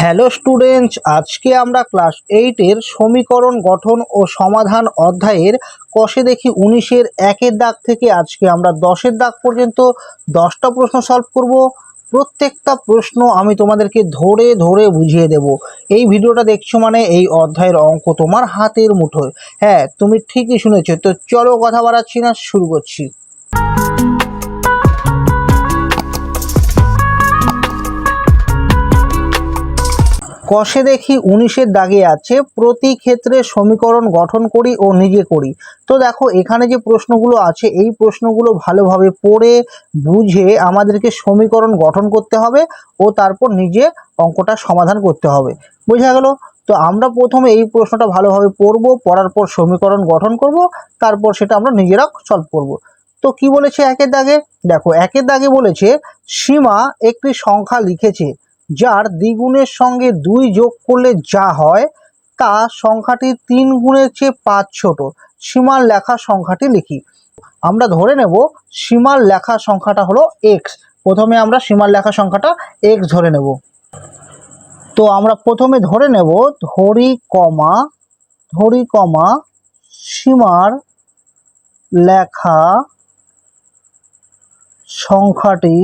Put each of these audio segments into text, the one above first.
Hello students, আজকে আমরা class 8-এর সমীকরণ গঠন ও সমাধান অধ্যায়ের কষে দেখি 19-এর 1-এর দাগ থেকে আজকে আমরা 10-এর দাগ পর্যন্ত 10টা প্রশ্ন সলভ করব। প্রত্যেকটা প্রশ্ন আমি তোমাদেরকে ধরে ধরে বুঝিয়ে দেব। এই ভিডিওটা দেখছো মানে এই অধ্যায়ের অঙ্ক তোমার হাতের মুঠোয়। হ্যাঁ, তুমি ঠিকই শুনেছো। তো চলো কথা বাড়াচ্ছি না, শুরু করছি। কষে দেখি 19-এর দাগে আছে প্রতি ক্ষেত্রে সমীকরণ গঠন করি ও নিজে করি। তো দেখো, এখানে যে প্রশ্নগুলো আছে এই প্রশ্নগুলো ভালোভাবে পড়ে বুঝে আমাদেরকে সমীকরণ গঠন করতে হবে ও তারপর নিজে অঙ্কটা সমাধান করতে হবে। বোঝা গেল? তো আমরা প্রথমে এই প্রশ্নটা ভালোভাবে পড়বো, পড়ার পর সমীকরণ গঠন করব, তারপর সেটা আমরা নিজেরা সলভ করব। তো কি বলেছে একের দাগে? দেখো, একের দাগে বলেছে সীমা একটি সংখ্যা লিখেছে যার দ্বিগুণের সঙ্গে 2 যোগ করলে যা হয় তা সংখ্যাটি 3 গুণের চেয়ে 5 ছোট। সীমার লেখা সংখ্যাটি লিখি। আমরা ধরে নেব সীমার লেখা সংখ্যাটা হলো x। প্রথমে আমরা সীমার লেখা সংখ্যাটা x ধরে নেব। তো আমরা প্রথমে ধরে নেব ধরি কমা সীমার লেখা সংখ্যাটি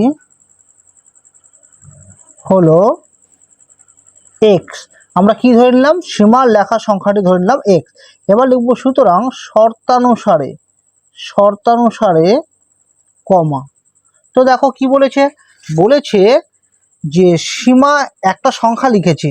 হলো x। আমরা কি ধরে নিলাম? সীমার লেখা সংখ্যাটি ধরে নিলাম x। এবার লিখব সুতরাং শর্তানুসারে কমা। তো দেখো কি বলেছে যে সীমা একটা সংখ্যা লিখেছে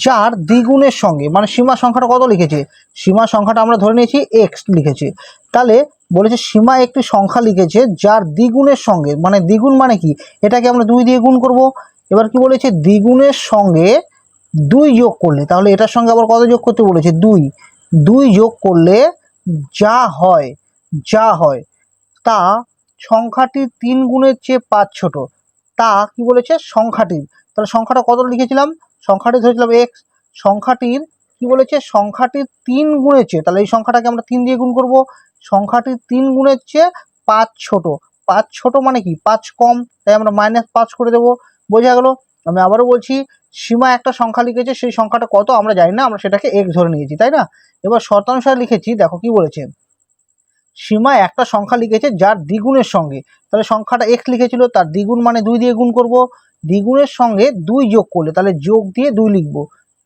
যার দ্বিগুণের সঙ্গে, মানে সীমা সংখ্যাটা কত লিখেছে? সীমা সংখ্যাটা আমরা ধরে নিয়েছি x লিখেছে। তাহলে বলেছে সীমা একটি সংখ্যা লিখেছে যার দ্বিগুণের সঙ্গে, মানে দ্বিগুণ মানে কি? এটাকে আমরা 2 দিয়ে গুণ করব। এবার কি বলেছে? দ্বিগুণের সঙ্গে 2 যোগ করলে, তাহলে এটার সঙ্গে আবার কত যোগ করতে বলেছে? 2 যোগ করলে যা হয় তা সংখ্যাটি 3 গুণের চেয়ে 5 ছোট। তা কি বলেছে? সংখ্যাটির। তাহলে সংখ্যাটা কত লিখেছিলাম? সংখ্যাটি ধরেছিলাম x। সংখ্যাটির কি বলেছে? সংখ্যাটির 3 গুণের চেয়ে, তাহলে এই সংখ্যাটাকে আমরা 3 দিয়ে গুণ করব। সংখ্যাটির 3 গুণের চেয়ে 5 ছোট। 5 ছোট মানে কি? 5 কম, তাই আমরা -5 করে দেব। বোঝা গেল? আমি আবারও বলছি, সীমা একটা সংখ্যা লিখেছে, সেই সংখ্যাটা কত আমরা জানি না, আমরা সেটাকে x ধরে নিয়েছি, তাই না? এবার শর্তানুসারে লিখেছি। দেখো কি বলেছে? সীমা একটা সংখ্যা লিখেছে যার দ্বিগুণের সঙ্গে, তাহলে সংখ্যাটা x লিখেছিল, তার দ্বিগুণ মানে 2 দিয়ে গুণ করব। দ্বিগুণের সঙ্গে 2 যোগ করলে, তাহলে যোগ দিয়ে 2 লিখব।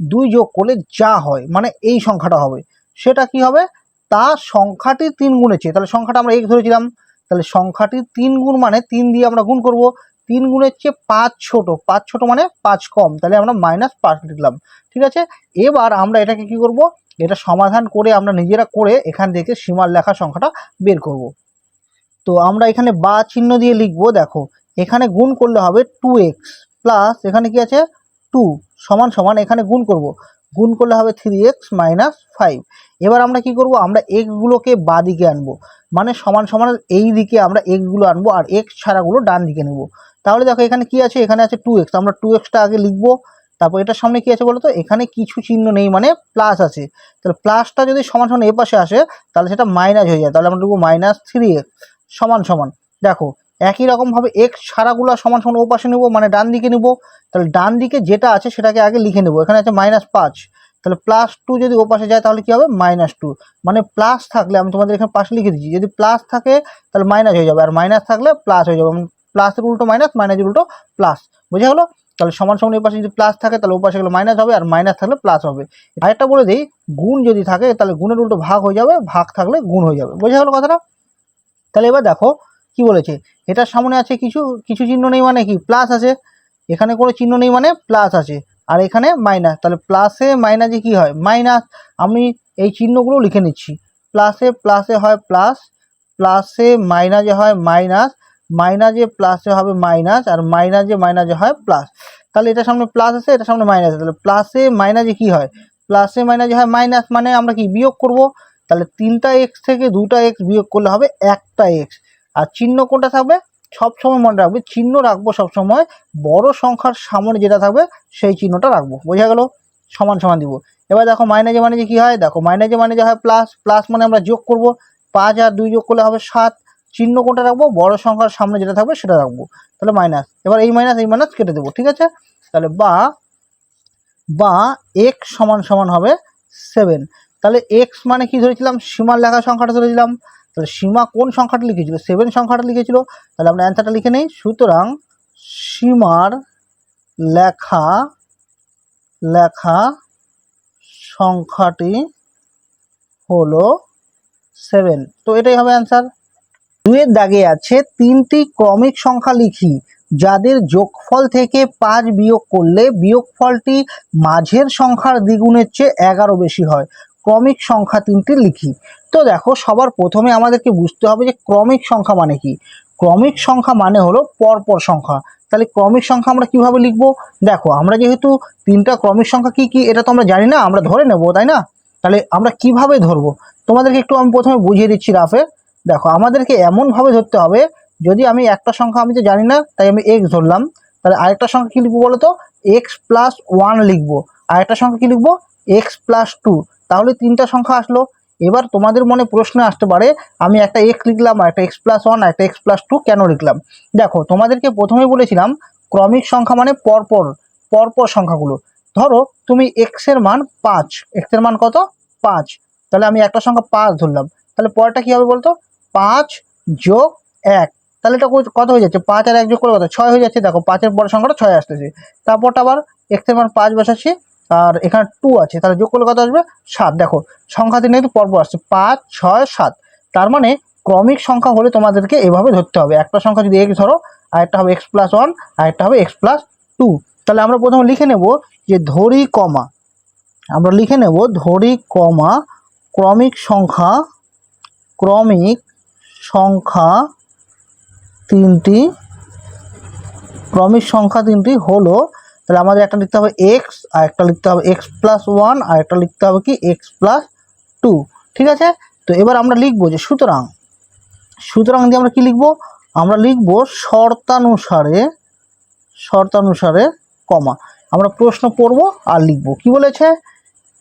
2 যোগ করলে যা হয়, মানে এই সংখ্যাটা হবে, সেটা কি হবে? তা সংখ্যাটি 3 গুণের চেয়ে, তাহলে সংখ্যাটা আমরা x ধরেছিলাম, তাহলে সংখ্যাটি 3 গুণ মানে 3 দিয়ে আমরা গুণ করব। 3 গুণের চেয়ে 5 ছোট, 5 ছোট মানে 5 কম, তাহলে আমরা -5 লিখলাম। ঠিক আছে? এবার আমরা এটাকে কি করব? এটা সমাধান করে আমরা নিজেরা করে এখান থেকে সীমার লেখা সংখ্যাটা বের করব। তো আমরা এখানে বা চিহ্ন দিয়ে লিখব। দেখো, এখানে গুণ করলে হবে 2x প্লাস এখানে কি আছে 2 সমান সমান, এখানে গুণ করব, গুণ করলে হবে 3x - 5। এবার আমরা কি করব? আমরা x গুলোকে বাঁ দিকে আনবো, মানে সমান সমান এই দিকে আমরা x গুলো আনবো আর x ছাড়াগুলো ডান দিকে নেব। তাহলে দেখো এখানে কি আছে? এখানে আছে 2x, আমরা 2xটা আগে লিখবো। তারপর এটার সামনে কি আছে বলো তো? এখানে কিছু চিহ্ন নেই, মানে প্লাস আছে। তাহলে প্লাসটা যদি সমান সমান এ পাশে আসে তাহলে সেটা মাইনাস হয়ে যায়, তাহলে আমরা লিখবো -3x সমান সমান। দেখো, একই রকমভাবে x ছাড়াগুলো সমান সমান ও পাশে নেবো, মানে ডান দিকে নেব। তাহলে ডান দিকে যেটা আছে সেটাকে আগে লিখে নেব। এখানে আছে -5, তাহলে +2 যদি ও পাশে যায় তাহলে কি হবে? -2। মানে প্লাস থাকলে, আমি তোমাদের এখানে পাশে লিখে দিচ্ছি, যদি প্লাস থাকে তাহলে মাইনাস হয়ে যাবে, আর মাইনাস থাকলে প্লাস হয়ে যাবে। প্লাসের উল্টো মাইনাস, মাইনাসের উল্টো প্লাস। বোঝা গেলো? তাহলে সমান সমান এই পাশে যদি প্লাস থাকে তাহলে ও পাশে গেলে মাইনাস হবে, আর মাইনাস থাকলে প্লাস হবে। আরেকটা বলে দিই, গুণ যদি থাকে তাহলে গুণের উল্টো ভাগ হয়ে যাবে, ভাগ থাকলে গুণ হয়ে যাবে। বোঝা গেলো কথাটা? তাহলে এবার দেখো কি বলেছে, এটার সামনে আছে কিছু কিছু চিহ্ন নেই, মানে কি? প্লাস আছে। এখানে কোনো চিহ্ন নেই মানে প্লাস আছে, আর এখানে মাইনাস, তাহলে প্লাসে মাইনাসে কি হয়? মাইনাস। আমি এই চিহ্নগুলো লিখে নিচ্ছি। প্লাসে হয় প্লাস, প্লাসে মাইনাসে হয় মাইনাস, মাইনাসে প্লাসে হবে মাইনাস, আর মাইনাসে হয় প্লাস। তাহলে এটার সামনে প্লাস আছে, এটার সামনে মাইনাস আছে, তাহলে প্লাসে মাইনাসে কি হয়? প্লাসে মাইনাসে হয় মাইনাস, মানে আমরা কি বিয়োগ করব। তাহলে 3টা x থেকে 2টা x বিয়োগ করলে হবে 1টা x। আর চিহ্ন কোনটা থাকবে? সবসময় মনে রাখবে, চিহ্ন রাখবো সবসময় বড় সংখ্যার সামনে যেটা থাকবে সেই চিহ্নটা রাখবো। বোঝা গেল? সমান সমান দিব। এবার দেখো মাইনাসে কি হয়? দেখো মাইনাসে হয় প্লাস, প্লাস মানে আমরা যোগ করব। 5 আর 2 যোগ করলে হবে 7। চিহ্ন কোনটা রাখবো? বড় সংখ্যার সামনে যেটা থাকবে সেটা রাখবো, তাহলে মাইনাস। এবার এই মাইনাস কেটে দেবো। ঠিক আছে? তাহলে বা বা এক্স সমান সমান হবে 7। তাহলে এক্স মানে কি ধরেছিলাম, সীমার লেখা সংখ্যাটা ধরেছিলাম। তাহলে সীমা কোন সংখ্যাটা লিখেছিল, 7 সংখ্যাটা লিখেছিল। তাহলে আমরা অ্যান্সারটা লিখে নেই। সুতরাং সীমার লেখা সংখ্যাটি হলো 7। তো এটাই হবে অ্যান্সার। 2-এর দাগে আছে 3টি ক্রমিক সংখ্যা লিখি যাদের যোগফল থেকে 5 বিয়োগ করলে বিয়োগফলটি মাঝের সংখ্যার দ্বিগুণের চেয়ে 11 বেশি হয়। ক্রমিক সংখ্যা 3টি লিখি। তো দেখো, সবার প্রথমে আমাদেরকে বুঝতে হবে যে ক্রমিক সংখ্যা মানে কি। ক্রমিক সংখ্যা মানে হলো পরপর সংখ্যা। তাহলে ক্রমিক সংখ্যা আমরা কিভাবে লিখব? দেখো, আমরা যেহেতু 3টা ক্রমিক সংখ্যা কি কি এটা তো আমরা জানি না, আমরা ধরে নেব, তাই না? তাহলে আমরা কিভাবে ধরবো তোমাদেরকে একটু আমি প্রথমে বুঝিয়ে দিচ্ছি রাফে। দেখো, আমাদেরকে এমনভাবে ধরতে হবে, যদি আমি একটা সংখ্যা আমি তো জানি না তাই আমি এক্স ধরলাম, তাহলে আরেকটা সংখ্যা কী লিখবো বলো তো? এক্স প্লাস 1 লিখবো। আরেকটা সংখ্যা কী লিখবো? X plus 2। তাহলে 3টা সংখ্যা আসলো। এবার তোমাদের মনে প্রশ্ন আসতে পারে, আমি একটা এক্স লিখলাম আর একটা এক্স প্লাস 1 আর একটা এক্স প্লাস 2 কেন লিখলাম? দেখো, তোমাদেরকে প্রথমেই বলেছিলাম ক্রমিক সংখ্যা মানে পরপর সংখ্যাগুলো। ধরো তুমি এক্সের মান 5, এক্সের মান কত? 5। তাহলে আমি একটা সংখ্যা 5 ধরলাম, তাহলে পরেরটা কী হবে বলতো? 5 যোগ 1। তাহলে এটা কত হয়ে যাচ্ছে? 5 আর 1 যোগ করে কত? 6 হয়ে যাচ্ছে। দেখো, 5-এর পরের সংখ্যাটা 6 আসতেছে। তারপরটা আবার এক্সের মান 5 বসাচ্ছি, আর এখানে 2 আছে, তাহলে যোগ করলে কত আসবে? 7। দেখো, সংখ্যা 3 কিন্তু পরপর আসছে, 5, 6, 7। তার মানে ক্রমিক সংখ্যা হলে তোমাদেরকে এভাবে ধরতে হবে। একটা সংখ্যা যদি এক্স ধরো, আরেকটা হবে এক্স প্লাস 1, আরেকটা হবে এক্স প্লাস 2। তাহলে আমরা প্রথমে লিখে নেব যে ধরি কমা, আমরা লিখে নেব ধরি কমা ক্রমিক সংখ্যা তিনটি হলো। তাহলে আমাদের একটা লিখতে হবে এক্স, আর একটা লিখতে হবে এক্স প্লাস 1, আর একটা লিখতে হবে কি এক্স প্লাস 2। ঠিক আছে? তো এবার আমরা লিখবো যে সুতরাং দিয়ে আমরা কি লিখবো? আমরা লিখবো শর্তানুসারে কমা। আমরা প্রশ্ন পড়বো আর লিখবো কি বলেছে।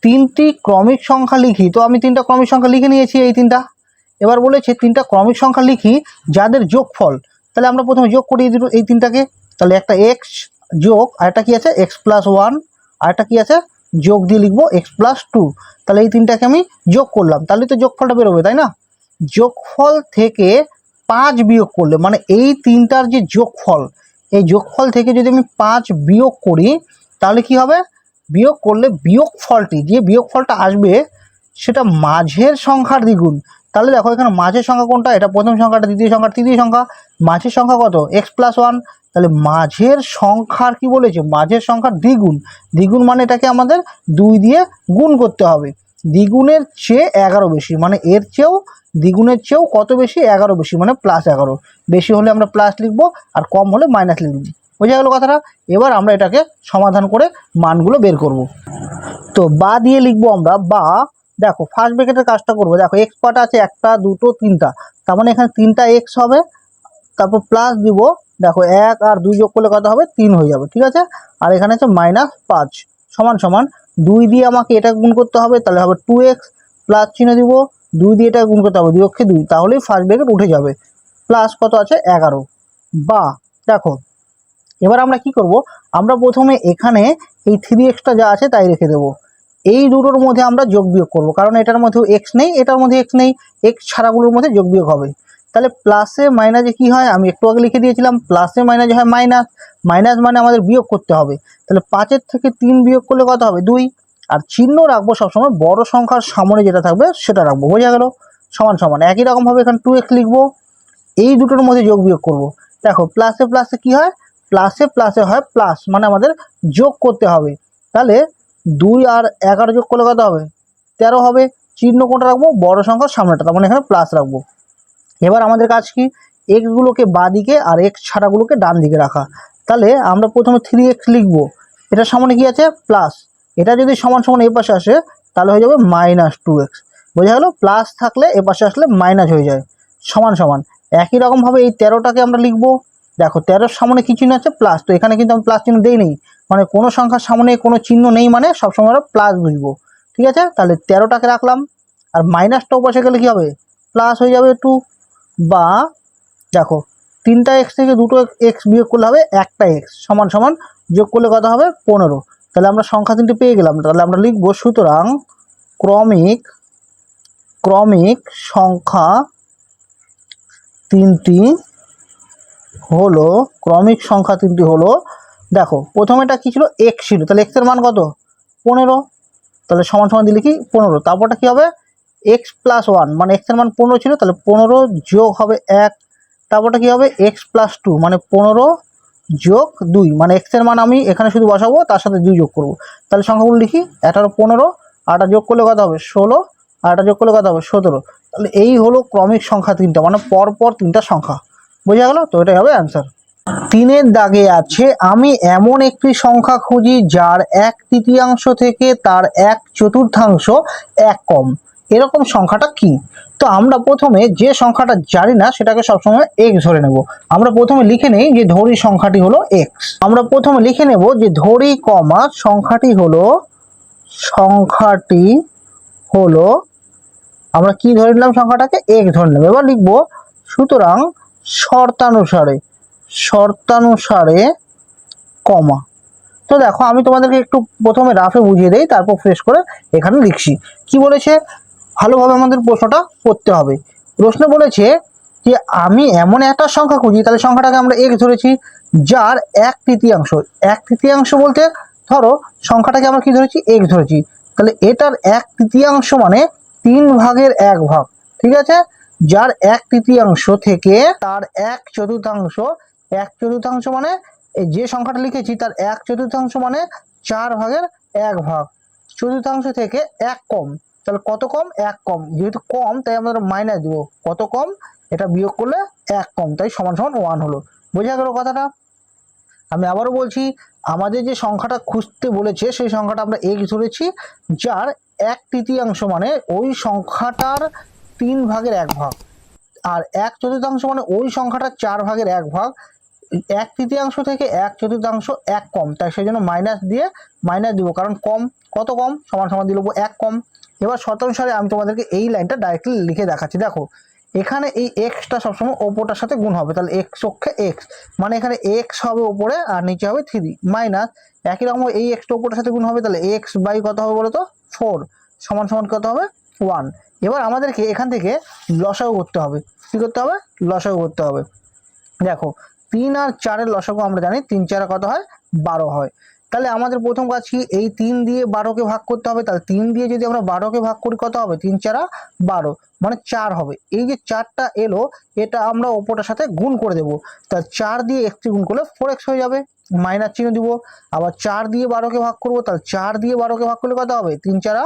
3টি ক্রমিক সংখ্যা লিখি। তো আমি 3টা ক্রমিক সংখ্যা লিখে নিয়েছি, এই 3টা। এবার বলেছে 3টা ক্রমিক সংখ্যা লিখি যাদের যোগফল। তাহলে আমরা প্রথমে যোগ করিয়ে দিল এই 3টাকে। তাহলে একটা এক্স যোগ আরেকটা কি আছে? এক্স প্লাস 1, আরেকটা কি আছে? যোগ দিয়ে লিখবো এক্স প্লাস 2। তাহলে এই 3টাকে আমি যোগ করলাম, তাহলে তো যোগফলটা বেরোবে, তাই না? যোগফল থেকে 5 বিয়োগ করলে, মানে এই 3টার যে যোগফল, এই যোগফল থেকে যদি আমি 5 বিয়োগ করি, তাহলে কি হবে? বিয়োগ করলে বিয়োগফলটা আসবে সেটা মাঝের সংখ্যার দ্বিগুণ। তাহলে দেখো, এখানে মাঝের সংখ্যা কোনটা? এটা প্রথম সংখ্যাটা, দ্বিতীয় সংখ্যা। মাঝের সংখ্যা কত? X plus 1। তাহলে মাঝের সংখ্যার কি বলেছে? মাঝের সংখ্যার দ্বিগুণ মানে এটাকে আমাদের 2 দিয়ে গুণ করতে হবে। দ্বিগুণের চেয়ে 11 বেশি, মানে এর চেয়েও দ্বিগুণের চেয়েও কত বেশি? 11 বেশি, মানে প্লাস 11। বেশি হলে আমরা প্লাস লিখবো, আর কম হলে মাইনাস লিখবো। বোঝা গেল কথাটা? এবার আমরা এটাকে সমাধান করে মানগুলো বের করব। তো বা দিয়ে লিখবো আমরা, বা দেখো ফার্স্ট ব্র্যাকেটের কাজটা করবো। দেখো, এক্স কটা আছে? 1, 2, 3টা। তার মানে এখানে 3টা এক্স হবে, তারপর প্লাস দিব। দেখো, 1 আর 2 যোগ করলে কত হবে? 3 হয়ে যাবে। ঠিক আছে? আর এখানে আছে -5 সমান সমান 2 দিয়ে আমাকে এটা গুণ করতে হবে, তাহলে হবে 2x, প্লাস চিহ্ন দিব, 2 দিয়ে এটা গুণ করতে হবে, 2 অক্ষে 2, তাহলেই ফার্স্ট ব্র্যাকেট উঠে যাবে। প্লাস কত আছে? 11। বা দেখো, এবার আমরা কি করব? আমরা প্রথমে এখানে এই 3xটা যা আছে তাই রেখে দেব। এই দুটোর মধ্যে আমরা যোগ বিয়োগ করবো, কারণ এটার মধ্যেও এক্স নেই, এটার মধ্যে এক্স নেই, এক্স ছাড়াগুলোর মধ্যে যোগ বিয়োগ হবে। তাহলে প্লাসে মাইনাসে কি হয়? আমি একটু আগে লিখে দিয়েছিলাম, প্লাসে মাইনাসে হয় মাইনাস। মাইনাস মানে আমাদের বিয়োগ করতে হবে। তাহলে 5-এর থেকে 3 বিয়োগ করলে কত হবে? 2। আর চিহ্ন রাখবো সবসময় বড় সংখ্যার সামনে যেটা থাকবে সেটা রাখবো। বোঝা গেল? সমান সমান একই রকমভাবে এখানে 2x লিখবো, এই দুটোর মধ্যে যোগ বিয়োগ করব। দেখো, প্লাসে প্লাসে কি হয়? প্লাসে হয় প্লাস, মানে আমাদের যোগ করতে হবে। তাহলে 2 আর 11 যোগ করলে কত হবে? 13 হবে। চিহ্ন কোনটা রাখবো? বড় সংখ্যার সামনেটা, তার মানে এখানে প্লাস রাখবো। এবার আমাদের কাজ কি? এক্সগুলোকে বাঁ দিকে আর এক্স ছাড়াগুলোকে ডান দিকে রাখা। তাহলে আমরা প্রথমে 3x লিখবো, এটার সামনে কি আছে? প্লাস। এটা যদি সমান সমান এই পাশে আসে তাহলে হয়ে যাবে -2x। বোঝা গেল? প্লাস থাকলে এ পাশে আসলে মাইনাস হয়ে যায়। সমান সমান একই রকমভাবে এই 13টাকে আমরা লিখবো। দেখো, 13-এর সামনে কি চিহ্ন আছে? প্লাস। তো এখানে কিন্তু আমি প্লাস চিহ্ন দেই নেই, মানে কোনো সংখ্যার সামনে কোনো চিহ্ন নেই, মানে সবসময় আমরা প্লাস বুঝবো। ঠিক আছে? তাহলে 13টাকে রাখলাম, আর মাইনাসটা পাশে গেলে কি হবে? প্লাস হয়ে যাবে 2। বা দেখো, 3টা এক্স থেকে 2টো এক্স বিয়োগ করলে হবে একটা এক্স, সমান সমান যোগ করলে কত হবে? 15। তাহলে আমরা সংখ্যা তিনটি পেয়ে গেলাম। তাহলে আমরা লিখব সুতরাং ক্রমিক ক্রমিক সংখ্যা তিনটি হলো, ক্রমিক সংখ্যা তিনটি হলো, দেখো প্রথমেটা কি ছিল, এক্স ছিল, তাহলে এক্সের মান কত 15, তাহলে সমান সমান দিলে কি 15, তারপরটা কি হবে এক্স প্লাস ওয়ান, মানে এক্সের মান 15 ছিল, তাহলে 15 যোগ হবে 1, তারপরটা কি হবে এক্স প্লাস 2, মানে 15 যোগ 2, মানে এক্সের মান আমি এখানে শুধু বসাবো, তার সাথে 2 যোগ করবো। তাহলে সংখ্যাগুলো লিখি, এটা হলো 15, আরটা যোগ করলে কত হবে 16, আরটা যোগ করলে কত হবে 17। তাহলে এই হলো ক্রমিক সংখ্যা তিনটা, মানে পরপর তিনটা সংখ্যা। বোঝা গেল? তো এটাই হবে অ্যান্সার। 3-এর দাগে আছে আমি এমন একটি সংখ্যা খুঁজি যার 1/3 থেকে তার 1/4 এক কম, এরকম সংখ্যাটা কি? তো আমরা প্রথমে যে সংখ্যাটা জানি না সেটাকে সবসময় এক্স ধরে নেব। আমরা প্রথমে লিখে নেই যে ধরি সংখ্যাটি হলো এক্স। আমরা প্রথমে লিখে নেব যে ধরি কমা সংখ্যাটি হলো আমরা কি ধরে নিলাম, সংখ্যাটাকে এক্স ধরে নেব। এবার লিখবো সুতরাং শর্তানুসারে কমা। তো দেখো আমি তোমাদেরকে একটু প্রথমে রাফে বুঝিয়ে দেই, তারপর ফ্রেশ করে এখানে লিখছি। কি বলেছে, ভালোভাবে আমাদের প্রশ্নটা পড়তে হবে। প্রশ্ন বলেছে যে আমি এমন একটা সংখ্যা খুঁজি, তাহলে সংখ্যাটাকে আমরা এক্স ধরেছি, যার 1/3 বলতে ধরো সংখ্যাটাকে আমরা কি ধরেছি এক্স ধরেছি, তাহলে এটার 1/3 মানে 3/1 ঠিক আছে। যার 1/3 থেকে তার 1/4 মানে এই যে সংখ্যাটা লিখেছি তার 1/4 মানে 4/1, চতুর্থাংশ থেকে 1 কম, তাহলে কত কম 1 কম, যেহেতু কম তাই আমরা মাইনাস দিব, কত কম এটা বিয়োগ করলে 1 কম, তাই সমান সমান 1 হলো। বোঝা গেল কথাটা? আমি আবারও বলছি, আমাদের যে সংখ্যাটা খুঁজতে বলেছে সেই সংখ্যাটা আমরা এক্স ধরেছি, যার 1/3 মানে ওই সংখ্যাটার 3/1, আর 1/4 মানে ওই সংখ্যাটার 4/1, 1/3 থেকে 1/4 এক কম, তাই সেই জন্য মাইনাস দিব, কারণ কম, কত কম সমান সমান দিয়ে নেবো 1 কম। এবার শতাংশে আমি তোমাদেরকে এই লাইনটা ডাইরেক্টলি লিখে দেখাচ্ছি। দেখো এখানে এই এক্সটা সবসময় ওপরটার সাথে গুণ হবে, তাহলে এক্স অক্ষে এক্স, মানে এখানে এক্স হবে ওপরে আর নিচে হবে 3 মাইনাস, একই রকম এই এক্সটা ওপরটার সাথে গুণ হবে, তাহলে এক্স বাই কত হবে বলো তো 4, সমান সমান কত হবে 1। এবার আমাদেরকে এখান থেকে লসাগু করতে হবে। কি করতে হবে? লসাগু করতে হবে। দেখো 3 আর 4-এর লসাগু আমরা জানি, 3 4 কত হয় 12 হয়। তাহলে আমাদের প্রথম কাজ কি, এই 3 দিয়ে 12কে ভাগ করতে হবে। তাহলে 3 দিয়ে যদি আমরা 12কে ভাগ করি কত হবে, 3 4 12, মানে 4 হবে। এই যে 4টা এলো এটা আমরা ওপরটার সাথে গুণ করে দেবো, তাহলে 4 দিয়ে x গুণ করলে 4x হয়ে যাবে, মাইনাস চিহ্ন দিব। আবার 4 দিয়ে 12কে ভাগ করবো, তাহলে 4 দিয়ে 12কে ভাগ করলে কত হবে, 3 4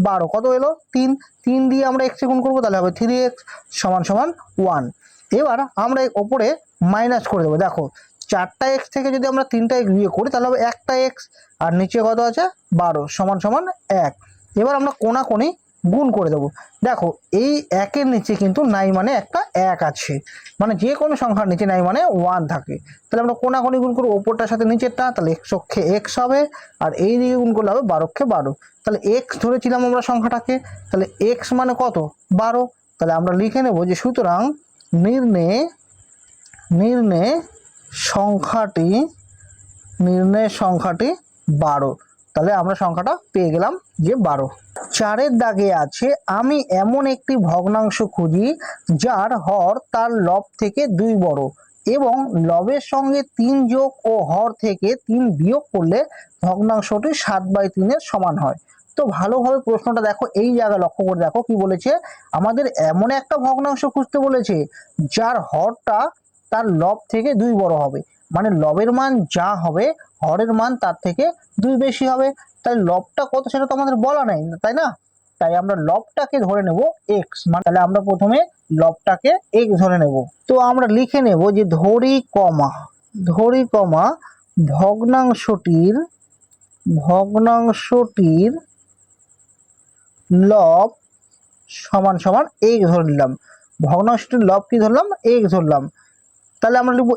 12, কত এলো 3, 3 দিয়ে আমরা x গুণ করবো, তাহলে হবে 3x সমান সমান 1। এবার আমরা ওপরে মাইনাস করে দেবো। দেখো 4টা এক্স থেকে যদি আমরা 3টা এক্স বিয়োগ করি তাহলে হবে 1টা এক্স, আর নিচে কত আছে 12 সমান সমান 1। এবার আমরা কোণাকোণি গুণ করে দেবো। দেখো এই 1-এর নিচে কিন্তু নাই মানে একটা 1 আছে, মানে যে কোনো সংখ্যার নিচে নাই মানে 1 থাকে। তাহলে আমরা কোণাকোণি গুণ করবো ওপরটার সাথে নিচেরটা, তাহলে x অক্ষে x হবে, আর এই দিকে গুণ করলে হবে 12 অক্ষে 12। তাহলে x ধরেছিলাম আমরা সংখ্যাটাকে, তাহলে x মানে কত 12। তাহলে আমরা লিখে নেব যে সুতরাং নির্ণয় সংখ্যাটি 12। তাহলে আমরা সংখ্যাটা পেয়ে গেলাম যে 12। 4-এর দাগে আছে আমি এমন একটি ভগ্নাংশ খুঁজি যার হর তার লব থেকে 2 বড় এবং লবের সঙ্গে 3 যোগ ও হর থেকে 3 বিয়োগ করলে ভগ্নাংশটি 7/3-এর সমান হয়। তো ভালোভাবে প্রশ্নটা দেখো, এই জায়গায় লক্ষ্য করে দেখো কি বলেছে, আমাদের এমন একটা ভগ্নাংশ খুঁজতে বলেছে যার হরটা তার লব থেকে 2 বড় হবে, মানে লবের মান যা হবে হরের মান তার থেকে 2 বেশি হবে। তাই লবটা কত সেটা তো আমাদের বলা নেই, তাই না? তাই আমরা লবটাকে ধরে নেব x, মানে তাহলে আমরা প্রথমে লবটাকে x ধরে নেব। তো আমরা লিখে নেব যে ধরি কমা ভগ্নাংশটির লব সমান সমান x ধরে নিলাম। ভগ্নাংশটির লব কি ধরলাম, x ধরলাম। তাহলে আমরা লিখব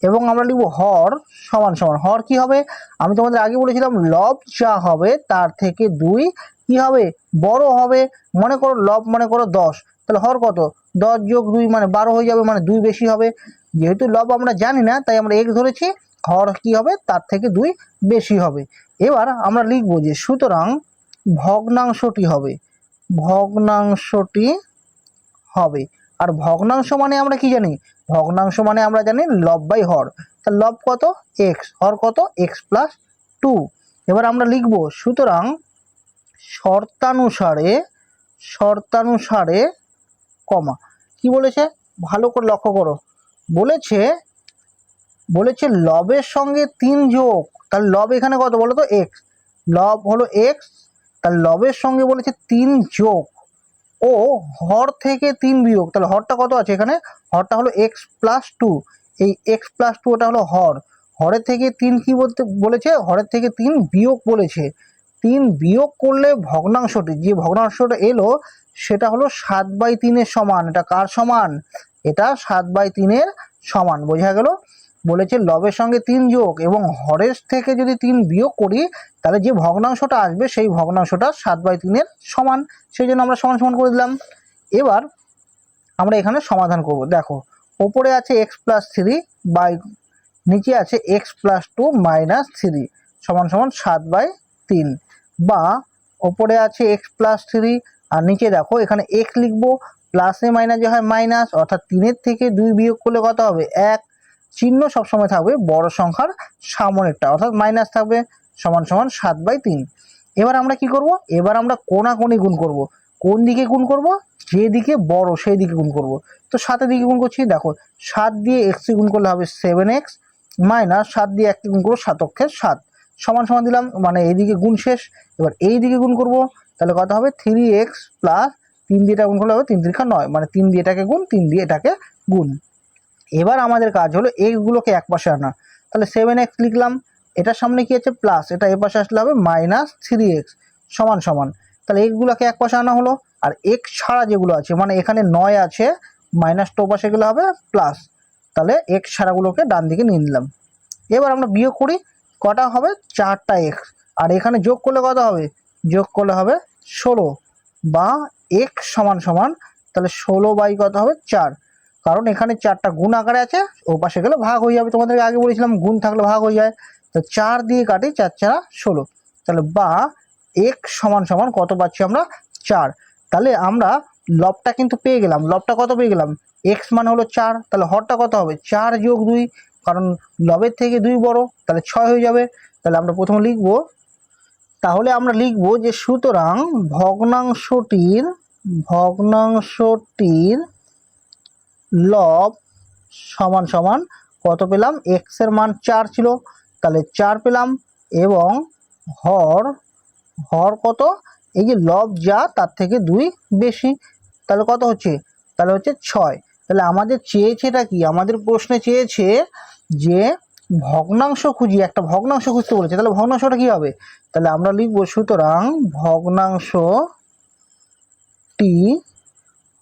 এবং আমরা লিখব হর সমান সমান, হর কি হবে, আমি তোমাদের আগে বলেছিলাম লব যা হবে তার থেকে 2 কি হবে বড় হবে। মনে করো লব মনে করো 10, তাহলে হর কত 10 যোগ 2 মানে 12 হয়ে যাবে, মানে 2 বেশি হবে। যেহেতু লব আমরা জানি না তাই আমরা x ধরেছি, হর কি হবে তার থেকে 2 বেশি হবে। এবার আমরা লিখব যে সুতরাং ভগ্নাংশটি হবে, ভগ্নাংশটি হবে। আর ভগ্নাংশ মানে আমরা কি জানি, ভগ্নাংশ মানে আমরা জানি লব বাই হর। তার লব কত x, হর কত x প্লাস 2। এবার আমরা লিখব সুতরাং শর্তানুসারে, শর্তানুসারে কমা কি বলেছে ভালো করে লক্ষ্য করো, বলেছে বলেছে লবের সঙ্গে 3 যোগ, তাহলে লব এখানে কত বলো তো x, লব হলো x, তার লবের সঙ্গে বলেছে 3 যোগ ও হর থেকে 3 বিয়োগ, তাহলে হরটা কত আছে এখানে, হরটা হলো x প্লাস 2, এই x প্লাস 2 ওটা হলো হর, হরের থেকে 3 কি বলতে বলেছে, হরের থেকে 3 বিয়োগ বলেছে। 3 বিয়োগ করলে ভগ্নাংশটি, যে ভগ্নাংশটা এলো সেটা হলো 7/3 এর সমান। এটা কার সমান, এটা 7/3 এর সমান, বোঝা গেল। বলেছে লবের সঙ্গে 3 যোগ এবং হরের থেকে যদি 3 বিয়োগ করি তাহলে যে ভগ্নাংশটা আসবে সেই ভগ্নাংশটা 7/3 এর সমান, সেই জন্য আমরা সমান সমান করে দিলাম। এবার আমরা এখানে সমাধান করব। দেখো ওপরে আছে x প্লাস 3 বাই নিচে আছে x প্লাস 2 মাইনাস 3 সমান সমান 7/3, বা ওপরে আছে x প্লাস 3 আর নিচে দেখো এখানে x লিখবো, প্লাসে মাইনাসে হয় মাইনাস, অর্থাৎ 3 থেকে 2 বিয়োগ করলে কত হবে 1, চিহ্ন সবসময় থাকবে বড় সংখ্যার সামনেরটা, অর্থাৎ মাইনাস থাকবে, সমান সমান 7/3। এবার আমরা কি করব, এবার আমরা কোণাকোণি গুণ করব। কোন দিকে গুণ করব, যেদিকে বড় সেই দিকে গুণ করব। তো 7 দিকে গুণ করছি, দেখো 7 দিয়ে x গুণ করলে হবে 7x মাইনাস 7 দিয়ে 1 গুণ করবো 7 অক্ষে 7 সমান সমান দিলাম, মানে এইদিকে গুণ শেষ। এবার এই দিকে গুণ করব, তাহলে কত হবে 3x প্লাস 3 দিয়ে এটা গুণ করলে হবে 3 3 9, মানে 3 দিয়ে এটাকে গুণ 3 দিয়ে এটাকে গুণ। এবার আমাদের কাজ হলো x গুলোকে এক পাশে আনা, তাহলে 7x লিখলাম, এটার সামনে কি আছে প্লাস, এটা এ পাশে আসলে হবে মাইনাস 3x সমান সমান, তাহলে x গুলোকে এক পাশে আনা হলো। আর x ছাড়া যেগুলো আছে, মানে এখানে 9 আছে, মাইনাস টো পাশে গেলে হবে প্লাস, তাহলে x ছাড়াগুলোকে ডান দিকে নিয়ে নিলাম। এবার আমরা বিয়োগ করি, কটা হবে 4টা x, আর এখানে যোগ করলে কত হবে, যোগ করলে হবে 16, বা x সমান সমান তাহলে 16 বাই কত হবে 4, কারণ এখানে 4টা গুণ আকারে আছে, ও পাশে গেলে ভাগ হয়ে যাবে, তোমাদেরকে আগে বলেছিলাম গুণ থাকলে ভাগ হয়ে যায়। তো 4 দিয়ে কাটি, 4 4 16, তাহলে বা x সমান সমান কত পাচ্ছি আমরা 4। তাহলে আমরা লবটা কিন্তু পেয়ে গেলাম, লবটা কত পেয়ে গেলাম, x মানে হলো 4, তাহলে হরটা কত হবে 4 যোগ 2, কারণ লবের থেকে 2 বড়, তাহলে 6 হয়ে যাবে। তাহলে আমরা প্রথমে লিখবো, তাহলে আমরা লিখবো যে সুতরাং ভগ্নাংশটির, ভগ্নাংশটির লব সমান সমান কত পেলাম, x এর মান 4 ছিল, তাহলে 4 পেলাম, এবং হর, হর কত, এই যে লব যা তার থেকে 2 বেশি, তাহলে কত হচ্ছে, তাহলে হচ্ছে 6। তাহলে আমাদের চেয়েছে এটা কি, আমাদের প্রশ্নে চেয়েছে যে ভগ্নাংশ খুঁজি, একটা ভগ্নাংশ খুঁজতে বলেছে, তাহলে ভগ্নাংশটা কি হবে, তাহলে আমরা লিখবো সুতরাং ভগ্নাংশটি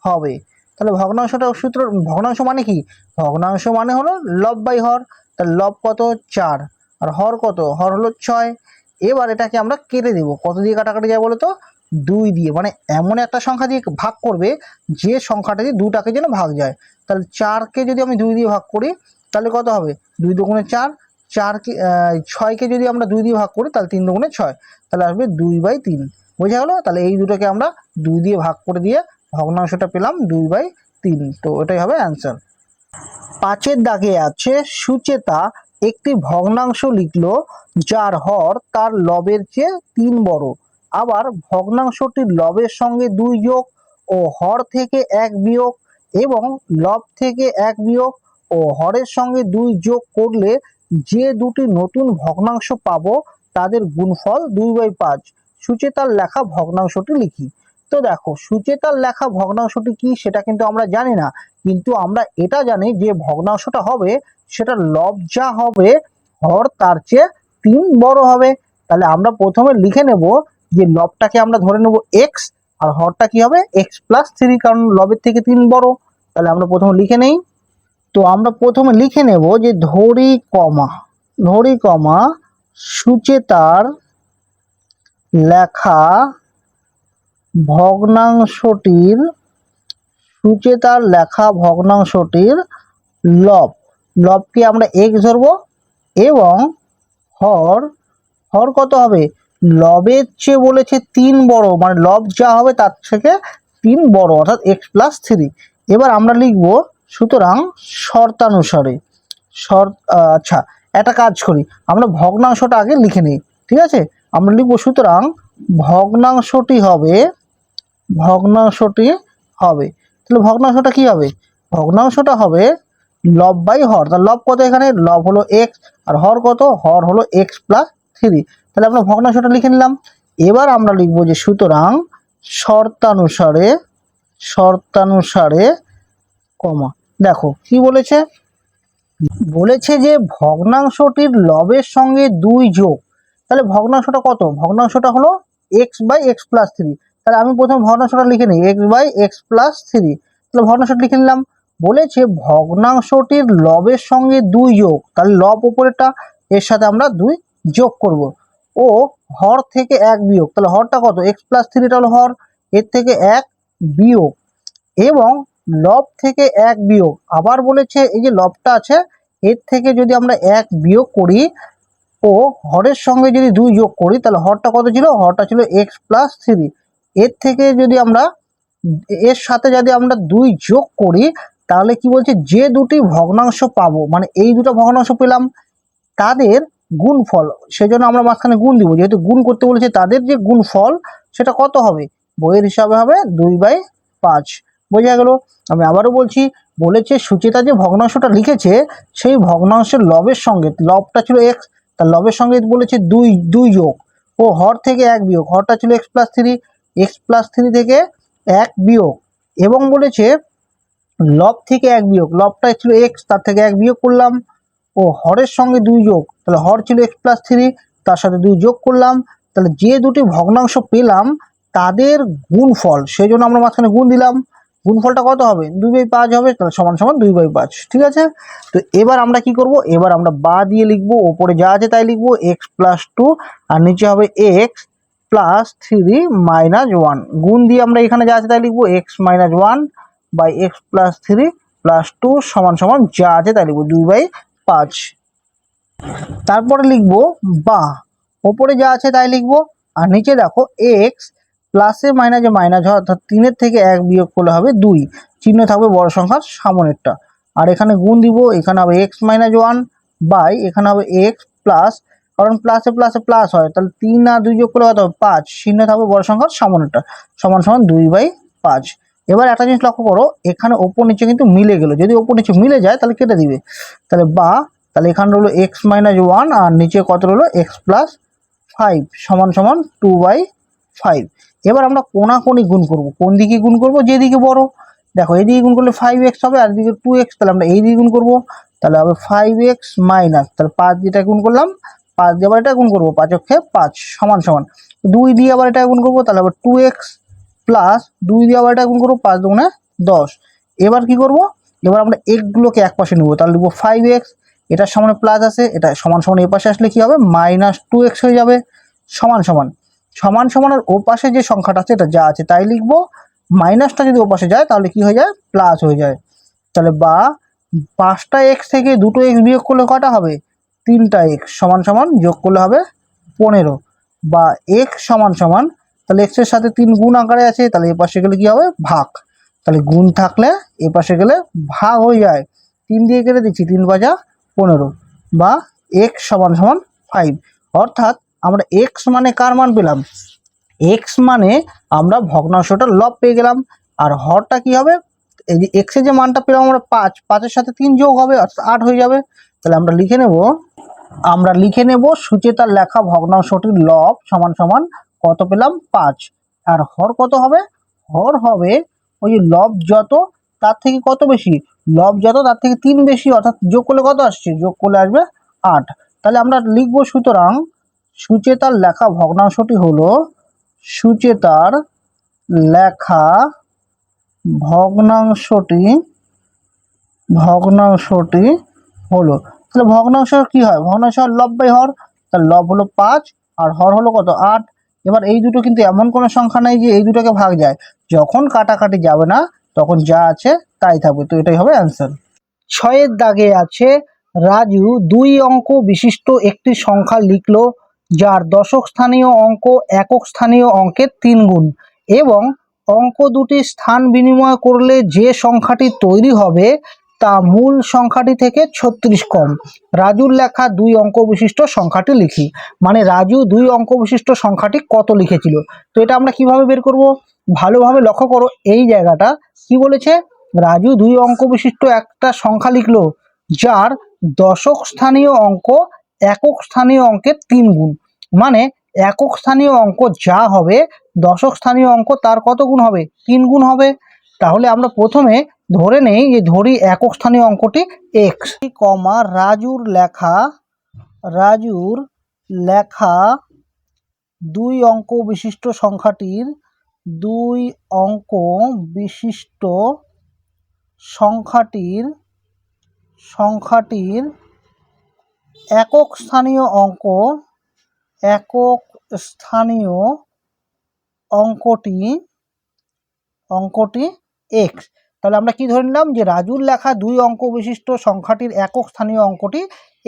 হবে। তাহলে ভগ্নাংশটা সূত্র, ভগ্নাংশ মানে কি, ভগ্নাংশ মানে হলো লব বাই হর, তাহলে লব কত 4 আর হর কত, হর হলো 6। এবার এটাকে আমরা কেটে দেবো, কত দিয়ে কাটাকাটি যায় বলো তো, 2 দিয়ে, মানে এমন একটা সংখ্যা দিয়ে ভাগ করবে যে সংখ্যাটা দিয়ে 2টাকে যেন ভাগ যায়। তাহলে 4কে যদি আমি 2 দিয়ে ভাগ করি তাহলে কত হবে, 2 দুগুণে 4, 4কে 6কে যদি আমরা 2 দিয়ে ভাগ করি তাহলে 3 দুগুণে 6, তাহলে আসবে 2/3, বোঝা গেল। তাহলে এই দুটোকে আমরা 2 দিয়ে ভাগ করে দিয়ে ভগ্নাংশটা পেলাম 2/3, তো এটাই হবে অ্যান্সার। 5-এর দাগে আছে সুচেতা একটি ভগ্নাংশ লিখলো যার হর তার লবের চেয়ে 3 বড়, আবার ভগ্নাংশটির লবের সঙ্গে 2 যোগ ও হর থেকে 1 বিয়োগ, এবং লব থেকে 1 বিয়োগ ও হরের সঙ্গে 2 যোগ করলে যে দুটি নতুন ভগ্নাংশ পাবো তাদের গুণফল 2/5। সুচেতার লেখা ভগ্নাংশটি লিখি। তো দেখো সুচেতার লেখা ভগ্নাংশটি কি সেটা কিন্তু আমরা জানি না, কিন্তু আমরা এটা জানি যে ভগ্নাংশটা হবে সেটা লব যা হবে হর তার চেয়ে 3 বড় হবে। তাহলে আমরা প্রথমে লিখে নেব যে লবটাকে আমরা ধরে নেব x, আর হরটা কি হবে x প্লাস 3, কারণ লবের থেকে 3 বড়। তাহলে আমরা প্রথমে লিখে নেই, তো আমরা প্রথমে লিখে নেব যে ধরি কমা, ধরি কমা সুচেতার লেখা ভগ্নাংশটির, সুচেতার লেখা ভগ্নাংশটির লব, লবকে আমরা x ধরবো, এবং হর হর কত হবে, লবের চেয়ে বলেছে 3 বড়, মানে লব যা হবে তার থেকে 3 বড়, অর্থাৎ x+3। এবার আমরা লিখব সুতরাং শর্তানুসারে আচ্ছা একটা কাজ করি, আমরা ভগ্নাংশটা আগে লিখে নিই, ঠিক আছে। আমরা লিখব সুতরাং ভগ্নাংশটি হবে তাহলে ভগ্নাংশটা কি হবে, ভগ্নাংশটা হবে লব বাই হর। তাহলে লব কত, এখানে লব হলো এক্স আর হর কত, হর হলো x+3। তাহলে আমরা ভগ্নাংশটা লিখে নিলাম। এবার আমরা লিখব যে সুতরাং শর্তানুসারে কমা। দেখো কি বলেছে, বলেছে যে ভগ্নাংশটির লবের সঙ্গে 2 যোগ। তাহলে ভগ্নাংশটা কত, ভগ্নাংশটা হলো x/x+3। তাহলে আমি প্রথমে ভগ্নাংশটা লিখে নিই, x/x+3। তাহলে ভগ্নাংশটা লিখে নিলাম। বলেছে ভগ্নাংশটির লবের সঙ্গে 2 যোগ, তাহলে লব উপরেরটা, এর সাথে আমরা 2 যোগ করব। ও হর থেকে 1 বিয়োগ, তাহলে হরটা কত, x+3টা হলো হর, এর থেকে 1 বিয়োগ, এবং লব থেকে 1 বিয়োগ। আবার বলেছে এই যে লবটা আছে এর থেকে যদি আমরা 1 বিয়োগ করি ও হরের সঙ্গে যদি 2 যোগ করি, তাহলে হরটা কত ছিল, হরটা ছিল x+3। এর থেকে যদি আমরা এর সাথে যদি আমরা 2 যোগ করি, তাহলে কি বলছে, যে দুটি ভগ্নাংশ পাবো, মানে এই দুটো ভগ্নাংশ পেলাম তাদের গুণফল, সেজন্য আমরা মাঝখানে গুণ দিব, যেহেতু গুণ করতে বলেছে, তাদের যে গুণফল সেটা কত হবে, বইয়ের হিসাবে হবে 2/5। বোঝা গেল। আমি আবারও বলছি, বলেছে সুচেতা যে ভগ্নাংশটা লিখেছে সেই ভগ্নাংশের লবের সঙ্গে, লবটা ছিল x, তার লবের সঙ্গে বলেছে 2 যোগ, ও হর থেকে 1 বিয়োগ, হরটা ছিল x+3, x+3 থেকে 1 বিয়োগ, এবং বলেছে লব থেকে 1 বিয়োগ, লবটা ছিল x, তার থেকে 1 বিয়োগ করলাম, ও হরের সঙ্গে 2 যোগ, তাহলে হর ছিল x+3, তার সাথে 2 যোগ করলাম, তাহলে যে দুটি ভগ্নাংশ পেলাম তাদের গুণফল, সেই জন্য আমরা মাঝখানে গুণ দিলাম। গুণফলটা কত হবে, 2/5 হবে, তাহলে সমান সমান 2/5। ঠিক আছে। তো এবার আমরা কি করব, এবার আমরা বা দিয়ে লিখবো, ওপরে যা আছে তাই লিখবো, x+2 আর নিচে হবে x+3 - 1। গুণ দিয়ে আমরা এখানে যা আছে তাই লিখবো, x-1 বাই x+3 + 2 সমান সমান যা আছে তাই লিখবো 2/5। তারপরে লিখবো বা, ওপরে যা আছে তাই লিখবো, আর নিচে দেখো x প্লাসে মাইনাসে মাইনাস হয়, অর্থাৎ 3-এর থেকে 1 বিয়োগ করলে হবে 2, চিহ্ন থাকবে বড় সংখ্যার সামনেরটা, আর এখানে গুণ দিব, এখানে হবে x-1 বাই এখানে হবে x প্লাস, কারণ প্লাসে প্লাসে প্লাস হয়, তাহলে 3 আর 2 যোগ করলে কত হবে 5, চিহ্ন থাকবে বড় সংখ্যার সামনেরটা, সমান সমান 2/5। এবার একটা জিনিস লক্ষ্য করো, এখানে ওপর নিচে কিন্তু মিলে গেল, যদি ওপর নিচে মিলে যায় তাহলে কেটে দিবে, তাহলে বা, তাহলে এখানে রইলো x-1 আর নিচে কত রইলো x+5 সমান সমান 2/5। এবার আমরা কোনাকুনি গুণ করব, কোন দিকে গুণ করব, যেদিকে বড়। দেখো এইদিকে গুণ করলে 5x হবে, আর এদিকে 2x, তাহলে আমরা এই দিকে গুণ করব, তাহলে হবে 5x মাইনাস, তাহলে 5 দিয়ে এটা গুণ করলাম, 5 দিয়ে আবার এটা গুণ করবো, 5 সমান সমান 2 দিয়ে আবার এটা গুণ করবো, তাহলে আবার 2x প্লাস 2 দিয়ে আবার এটা গুণ করবো, 5 দুগুণে 10। এবার কি করব, এবার আমরা গুলোকে এক পাশে নেবো, তাহলে লিখবো 5x, এটার সামনে প্লাস আছে, এটা সমান সমান এই পাশে আসলে কি হবে, -2x হয়ে যাবে, সমান সমান সমান সমানের ও পাশে যে সংখ্যাটা আছে এটা যা আছে তাই লিখবো, মাইনাসটা যদি ও পাশে যায় তাহলে কি হয়ে যায়, প্লাস হয়ে যায়। তাহলে বা 5টা x থেকে 2টো x বিয়োগ করলে কটা হবে, 3টা x সমান সমান যোগ করলে হবে 15, বা x সমান সমান, তাহলে x এর সাথে 3 গুণ আকারে আছে, তাহলে এ পাশে গেলে কি হবে, ভাগ, তাহলে গুণ থাকলে এ পাশে গেলে ভাগ হয়ে যায়, 3 দিয়ে কেটে দিচ্ছি, 3×5 = 15, বা x সমান সমান 5। অর্থাৎ আমরা x মানে কার মান পেলাম, x মানে আমরা ভগ্নাংশটার লব পেয়ে গেলাম, আর হরটা কি হবে, এই যে x এর যে মানটা পেলাম আমরা 5, 5-এর সাথে 3 যোগ হবে, অর্থাৎ 8 হয়ে যাবে। তাহলে আমরা লিখে নেব সুচেতার লেখা ভগ্নাংশটির লব সমান সমান কত পেলাম, 5, আর হর কত হবে, হর হবে ওই যে লব যত তার থেকে কত বেশি, লব যত তার থেকে 3 বেশি, অর্থাৎ যোগ করলে কত আসছে, যোগ করলে আসবে 8। তাহলে আমরা লিখবো সুতরাং সুচেতার লেখা ভগ্নাংশটি হলো, সুচেতার লেখা ভগ্নাংশটি হলো, তাহলে ভগ্নাংশ কি হয়, ভগ্নাংশ লব বাই হর, তাহলে লব হলো 5 আর হর হলো কত 8। এবার এই দুটো কিন্তু এমন কোনো সংখ্যা নাই যে এই দুটোকে ভাগ যায়, যখন কাটাকাটি যাবে না তখন যা আছে তাই থাকবে, তো এটাই হবে অ্যান্সার। 6-এর দাগে আছে রাজু 2 অঙ্ক বিশিষ্ট একটি সংখ্যা লিখল যার দশক স্থানীয় অঙ্ক একক স্থানীয় অঙ্কের 3 গুণ এবং অঙ্ক দুটি স্থান বিনিময় করলে যে সংখ্যাটি তৈরি হবে তা মূল সংখ্যাটি থেকে 36 কম। রাজুর লেখা 2 অঙ্ক বিশিষ্ট সংখ্যাটি লিখি। মানে রাজু 2 অঙ্ক বিশিষ্ট সংখ্যাটি কত লিখেছিল। তো এটা আমরা কিভাবে বের করব? ভালোভাবে লক্ষ্য করো, এই জায়গাটা কি বলেছে, রাজু 2 অঙ্ক বিশিষ্ট একটা সংখ্যা লিখলো যার দশক স্থানীয় অঙ্ক একক স্থানীয় অঙ্কের 3 গুণ। মানে একক স্থানীয় অঙ্ক যা হবে দশক স্থানীয় অঙ্ক তার কত গুণ হবে? 3 গুণ হবে। তাহলে আমরা প্রথমে ধরে নেই যে ধরি একক স্থানীয় অঙ্কটি এক্স, কমা রাজুর লেখা 2 অঙ্ক বিশিষ্ট সংখ্যাটির 2 অঙ্ক বিশিষ্ট সংখ্যাটির একক স্থানীয় অঙ্কটি এক্স। তাহলে আমরা কি ধরে নিলাম যে রাজুর লেখা 2 অঙ্ক বিশিষ্ট সংখ্যাটির একক স্থানীয় অঙ্কটি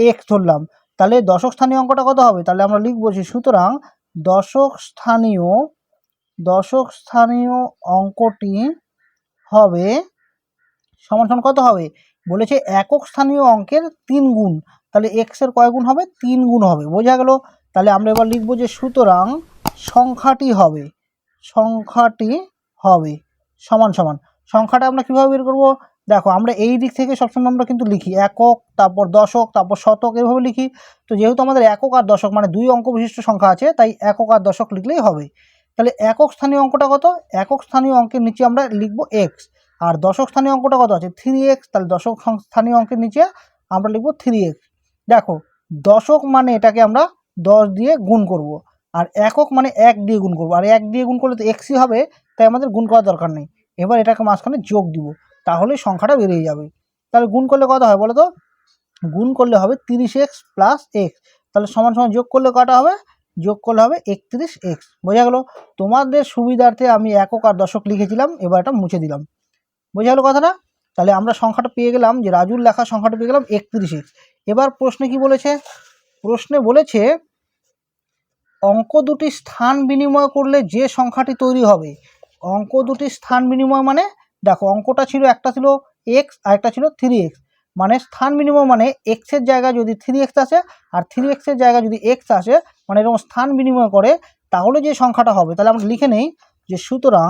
এক্স ধরলাম। তাহলে দশক স্থানীয় অঙ্কটা কত হবে? তাহলে আমরা লিখব যে সুতরাং দশক স্থানীয় অঙ্কটি হবে সমান কত হবে? বলেছে একক স্থানীয় অঙ্কের 3 গুণ। তাহলে এক্স এর কয় গুণ হবে? 3 গুণ হবে। বোঝা গেল? তাহলে আমরা এবার লিখব যে সুতরাং সংখ্যাটি হবে সমান সংখ্যাটা আমরা কিভাবে বের করব? দেখো, আমরা এই দিক থেকে সবসময় আমরা কিন্তু লিখি একক, তারপর দশক, তারপর শতক, এভাবে লিখি। তো যেহেতু আমাদের একক আর দশক মানে 2 অঙ্ক বিশিষ্ট সংখ্যা আছে, তাই একক আর দশক লিখলেই হবে। তাহলে একক স্থানীয় অঙ্কটা কত? একক স্থানীয় অঙ্কের নিচে আমরা লিখব এক্স। আর দশক স্থানীয় অঙ্কটা কত আছে? 3x। তাহলে দশক স্থানীয় অঙ্কের নিচে আমরা লিখব 3x। দেখো, দশক মানে এটাকে আমরা 10 দিয়ে গুণ করব, আর একক মানে 1 দিয়ে গুণ করব, আর 1 দিয়ে গুণ করলে তো এক্সই হবে, তাই আমাদের গুণ করার দরকার নেই। এবার এটাকে মাঝখানে যোগ দিব, তাহলে সংখ্যাটা বেরিয়ে যাবে। তাহলে গুণ করলে কত হয় বলো তো? গুণ করলে হবে 30x প্লাস এক্স। তাহলে সমান যোগ করলে কটা হবে? যোগ করলে হবে 31x। বোঝা গেল? তোমাদের সুবিধার্থে আমি একক আর দশক লিখেছিলাম, এবার এটা মুছে দিলাম। বোঝা গেল কথাটা? তাহলে আমরা সংখ্যাটা পেয়ে গেলাম, যে রাজুর লেখা সংখ্যাটা পেয়ে গেলাম 31x। এবার প্রশ্নে কি বলেছে? প্রশ্নে বলেছে অঙ্ক দুটি স্থান বিনিময় করলে যে সংখ্যাটি তৈরি হবে। অঙ্ক দুটি স্থান বিনিময় মানে দেখো, অঙ্কটা ছিল, একটা ছিল এক্স আর একটা ছিল 3x। মানে স্থান বিনিময় মানে এক্সের জায়গায় যদি 3x আসে আর 3x এর জায়গায় যদি এক্স আসে, মানে এরকম স্থান বিনিময় করে, তাহলে যে সংখ্যাটা হবে। তাহলে আমরা লিখে নেই যে সুতরাং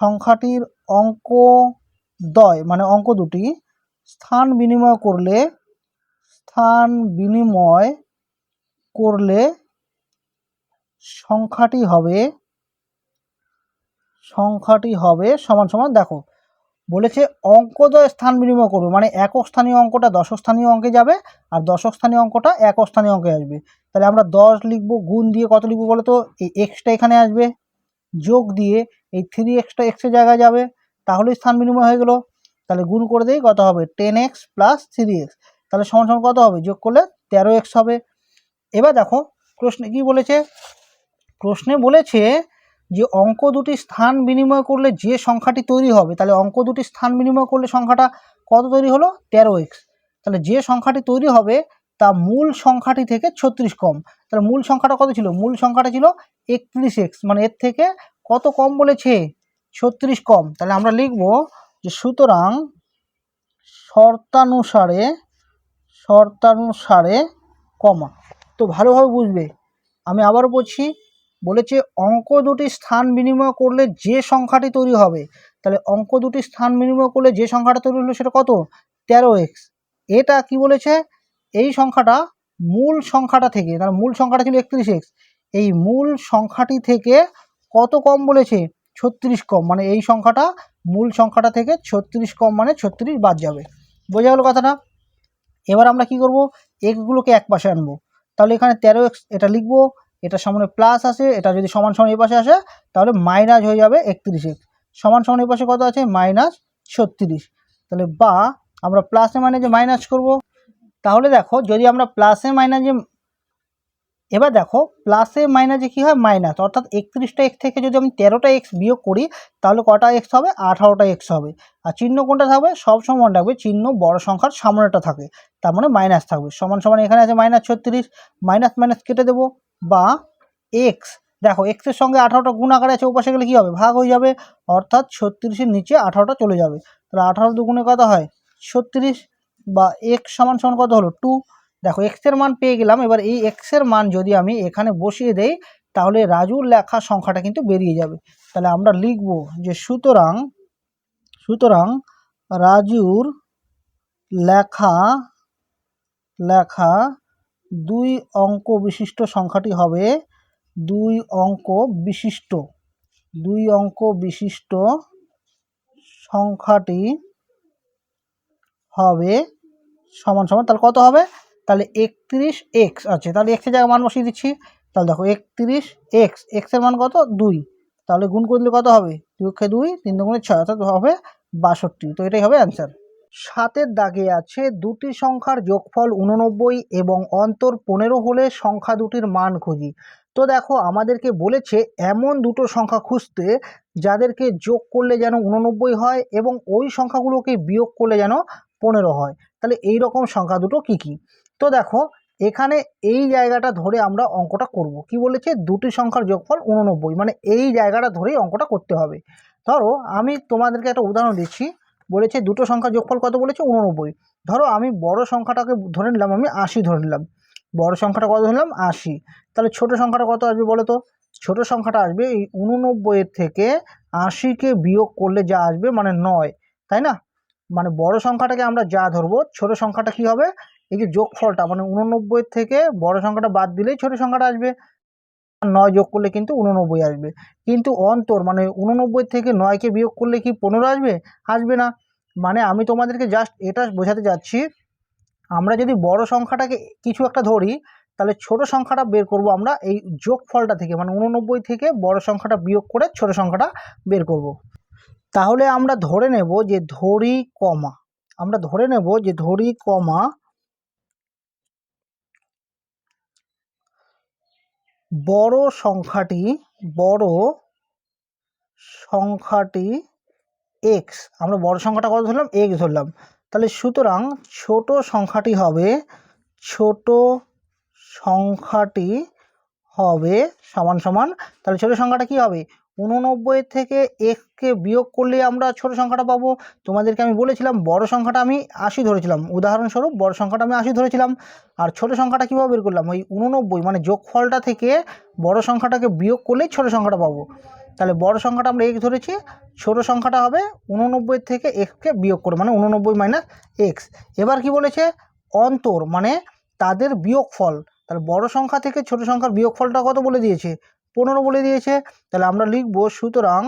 সংখ্যাটির অঙ্ক দ্বয় মানে অঙ্ক দুটি স্থান বিনিময় করলে সংখ্যাটি হবে সমান দেখো, বলেছে অঙ্কদ্বয় স্থান বিনিময় করবে, মানে একক স্থানীয় অঙ্কটা দশক স্থানীয় অঙ্কে যাবে আর দশক স্থানীয় অঙ্কটা একক স্থানীয় অঙ্কে আসবে। তাহলে আমরা 10 লিখবো, গুণ দিয়ে কত লিখবো বলো তো? এই এক্সটা এখানে আসবে, যোগ দিয়ে এই 3xটা এক্সের জায়গায় যাবে, তাহলেই স্থান বিনিময় হয়ে গেল। তাহলে গুণ করে দেই, কত হবে? 10x plus 3x। তাহলে সমান কত হবে? যোগ করলে 13x হবে। এবার দেখো প্রশ্নে কি বলেছে? প্রশ্নে বলেছে যে অঙ্ক দুটি স্থান বিনিময় করলে যে সংখ্যাটি তৈরি হবে। তাহলে অঙ্ক দুটি স্থান বিনিময় করলে সংখ্যাটা কত তৈরি হলো? 13x। তাহলে যে সংখ্যাটি তৈরি হবে তা মূল সংখ্যাটি থেকে 36 কম। তাহলে মূল সংখ্যাটা কত ছিল? মূল সংখ্যাটা ছিল 31x, মানে এর থেকে কত কম বলেছে? 36 কম। তাহলে আমরা লিখব যে সুতরাং শর্তানুসারে কমা। তো ভালোভাবে বুঝবে, আমি আবারও বলছি, বলেছে অঙ্ক দুটি স্থান বিনিময় করলে যে সংখ্যাটি তৈরি হবে। তাহলে অঙ্ক দুটি স্থান বিনিময় করলে যে সংখ্যাটা তৈরি হলো সেটা কত? 13x। এটা কি বলেছে? এই সংখ্যাটা মূল সংখ্যাটা থেকে, তার মূল সংখ্যাটা ছিল 31x, এই মূল সংখ্যাটি থেকে কত কম বলেছে? 36 কম। মানে এই সংখ্যাটা মূল সংখ্যাটা থেকে 36 কম, মানে 36 বাদ যাবে। বোঝা গেল কথাটা? এবার আমরা কি করব? এক্সগুলোকে এক পাশে আনবো। তাহলে এখানে 13x এটা লিখবো, এটা সামনে প্লাস আসে, এটা যদি সমান এই পাশে আসে তাহলে মাইনাস হয়ে যাবে 31x। সমান এই পাশে কত আছে? -36। তাহলে বা আমরা প্লাসে মাইনাসে মাইনাস করব। তাহলে দেখো, যদি আমরা প্লাসে মাইনাসে এবার দেখো প্লাসে মাইনাসে কী হয় মাইনাস, অর্থাৎ 31টা এক্স থেকে যদি আমি 13টা এক্স বিয়োগ করি তাহলে কটা এক্স হবে, 18টা এক্স হবে। আর চিহ্ন কোনটা থাকবে, সবসময় মনে রাখবে চিহ্ন বড় সংখ্যার সামনেটা থাকে, তার মানে মাইনাস থাকবে। সমান সমান এখানে আছে -36, মাইনাস মাইনাস কেটে দেবো, বা এক্স, দেখো এক্সের সঙ্গে 18টা গুণ আকারে আছে, ওপাশে গেলে কী হবে, ভাগ হয়ে যাবে, অর্থাৎ 36-এর নিচে 18টা চলে যাবে। তাহলে 18 দুগুণে কত হয় 36, বা এক্স সমান সমান কত হলো 2। দেখো এক্সের মান পেয়ে গেলাম। এবার এই এক্সের মান যদি আমি এখানে বসিয়ে দেই তাহলে রাজুর লেখা সংখ্যাটা কিন্তু বেরিয়ে যাবে। তাহলে আমরা লিখব যে সুতরাং রাজুর লেখা 2 অঙ্ক বিশিষ্ট সংখ্যাটি হবে 2 অঙ্ক বিশিষ্ট সংখ্যাটি হবে সমান সমান, তাহলে কত হবে, তাহলে 31x আছে, তাহলে এক্সের জায়গায় মান বসিয়ে দিচ্ছি। তাহলে দেখো 31x, এক্সের মান কত 2, তাহলে গুণ করলে কত হবে 2 × 2 3 × 6, অর্থাৎ হবে 62। তো এটাই হবে অ্যান্সার। 7-এর দাগে আছে দুটি সংখ্যার যোগফল 89 এবং অন্তর 15 হলে সংখ্যা দুটির মান খুঁজি। তো দেখো আমাদেরকে বলেছে এমন দুটো সংখ্যা খুঁজতে যাদেরকে যোগ করলে যেন 89 হয় এবং ওই সংখ্যাগুলোকে বিয়োগ করলে যেন 15 হয়। তাহলে এই রকম সংখ্যা দুটো কি কি? তো দেখো এখানে এই জায়গাটা ধরে আমরা অঙ্কটা করব। কি বলেছে, দুটি সংখ্যার যোগফল 89, মানে এই জায়গাটা ধরেই অঙ্কটা করতে হবে। ধরো আমি তোমাদেরকে একটা উদাহরণ দিচ্ছি। বলেছে দুটো সংখ্যার যোগফল কত বলেছে 89। ধরো আমি বড় সংখ্যাটাকে ধরে নিলাম, আমি 80 ধরে নিলাম। বড় সংখ্যাটা কত ধরলাম 80। তাহলে ছোট সংখ্যাটা কত আসবে বলো তো? ছোট সংখ্যাটা আসবে এই 89 থেকে 80কে বিয়োগ করলে যা আসবে মানে 9, তাই না? মানে বড় সংখ্যাটাকে আমরা যা ধরবো, ছোট সংখ্যাটা কি হবে, এই যে যোগফলটা মানে 89 থেকে বড় সংখ্যাটা বাদ দিলেই ছোট সংখ্যাটা আসবে। 9 যোগ করলে কিন্তু 89 আসবে। কিন্তু অন্তর মানে 89 থেকে 9কে বিয়োগ করলে কি 15 আসবে? আসবে না। মানে আমি তোমাদেরকে জাস্ট এটা বোঝাতে যাচ্ছি, আমরা যদি বড় সংখ্যাটাকে কিছু একটা ধরি তাহলে ছোট সংখ্যাটা বের করব আমরা এই যোগফলটা থেকে, মানে 89 থেকে বড় সংখ্যাটা বিয়োগ করে ছোট সংখ্যাটা বের করব। তাহলে আমরা ধরে নেব যে ধরি কমা বড় সংখ্যাটি এক্স, আমরা বড় সংখ্যাটা কত ধরলাম এক্স ধরলাম। তাহলে সুতরাং ছোট সংখ্যাটি হবে সমান সমান, তাহলে ছোট সংখ্যাটা কি হবে 89 থেকে এক্সকে বিয়োগ করলে আমরা ছোট সংখ্যাটা পাবো। তোমাদেরকে আমি বলেছিলাম বড় সংখ্যাটা আমি 80 ধরেছিলাম, উদাহরণস্বরূপ বড় সংখ্যাটা আমি 80 ধরেছিলাম। আর ছোট সংখ্যাটা কীভাবে বের করলাম, ওই 89 মানে যোগফলটা থেকে বড় সংখ্যাটাকে বিয়োগ করলেই ছোট সংখ্যাটা পাবো। তাহলে বড় সংখ্যাটা আমরা এক্স ধরেছি, ছোট সংখ্যাটা হবে 89 থেকে এক্সকে বিয়োগ করে, মানে 89 - এক্স। এবার কি বলেছে, অন্তর মানে তাদের বিয়োগফল। তাহলে বড় সংখ্যা থেকে ছোট সংখ্যার বিয়োগফলটা কত বলে দিয়েছে 15 বলে দিয়েছে। তাহলে আমরা লিখব সুতরাং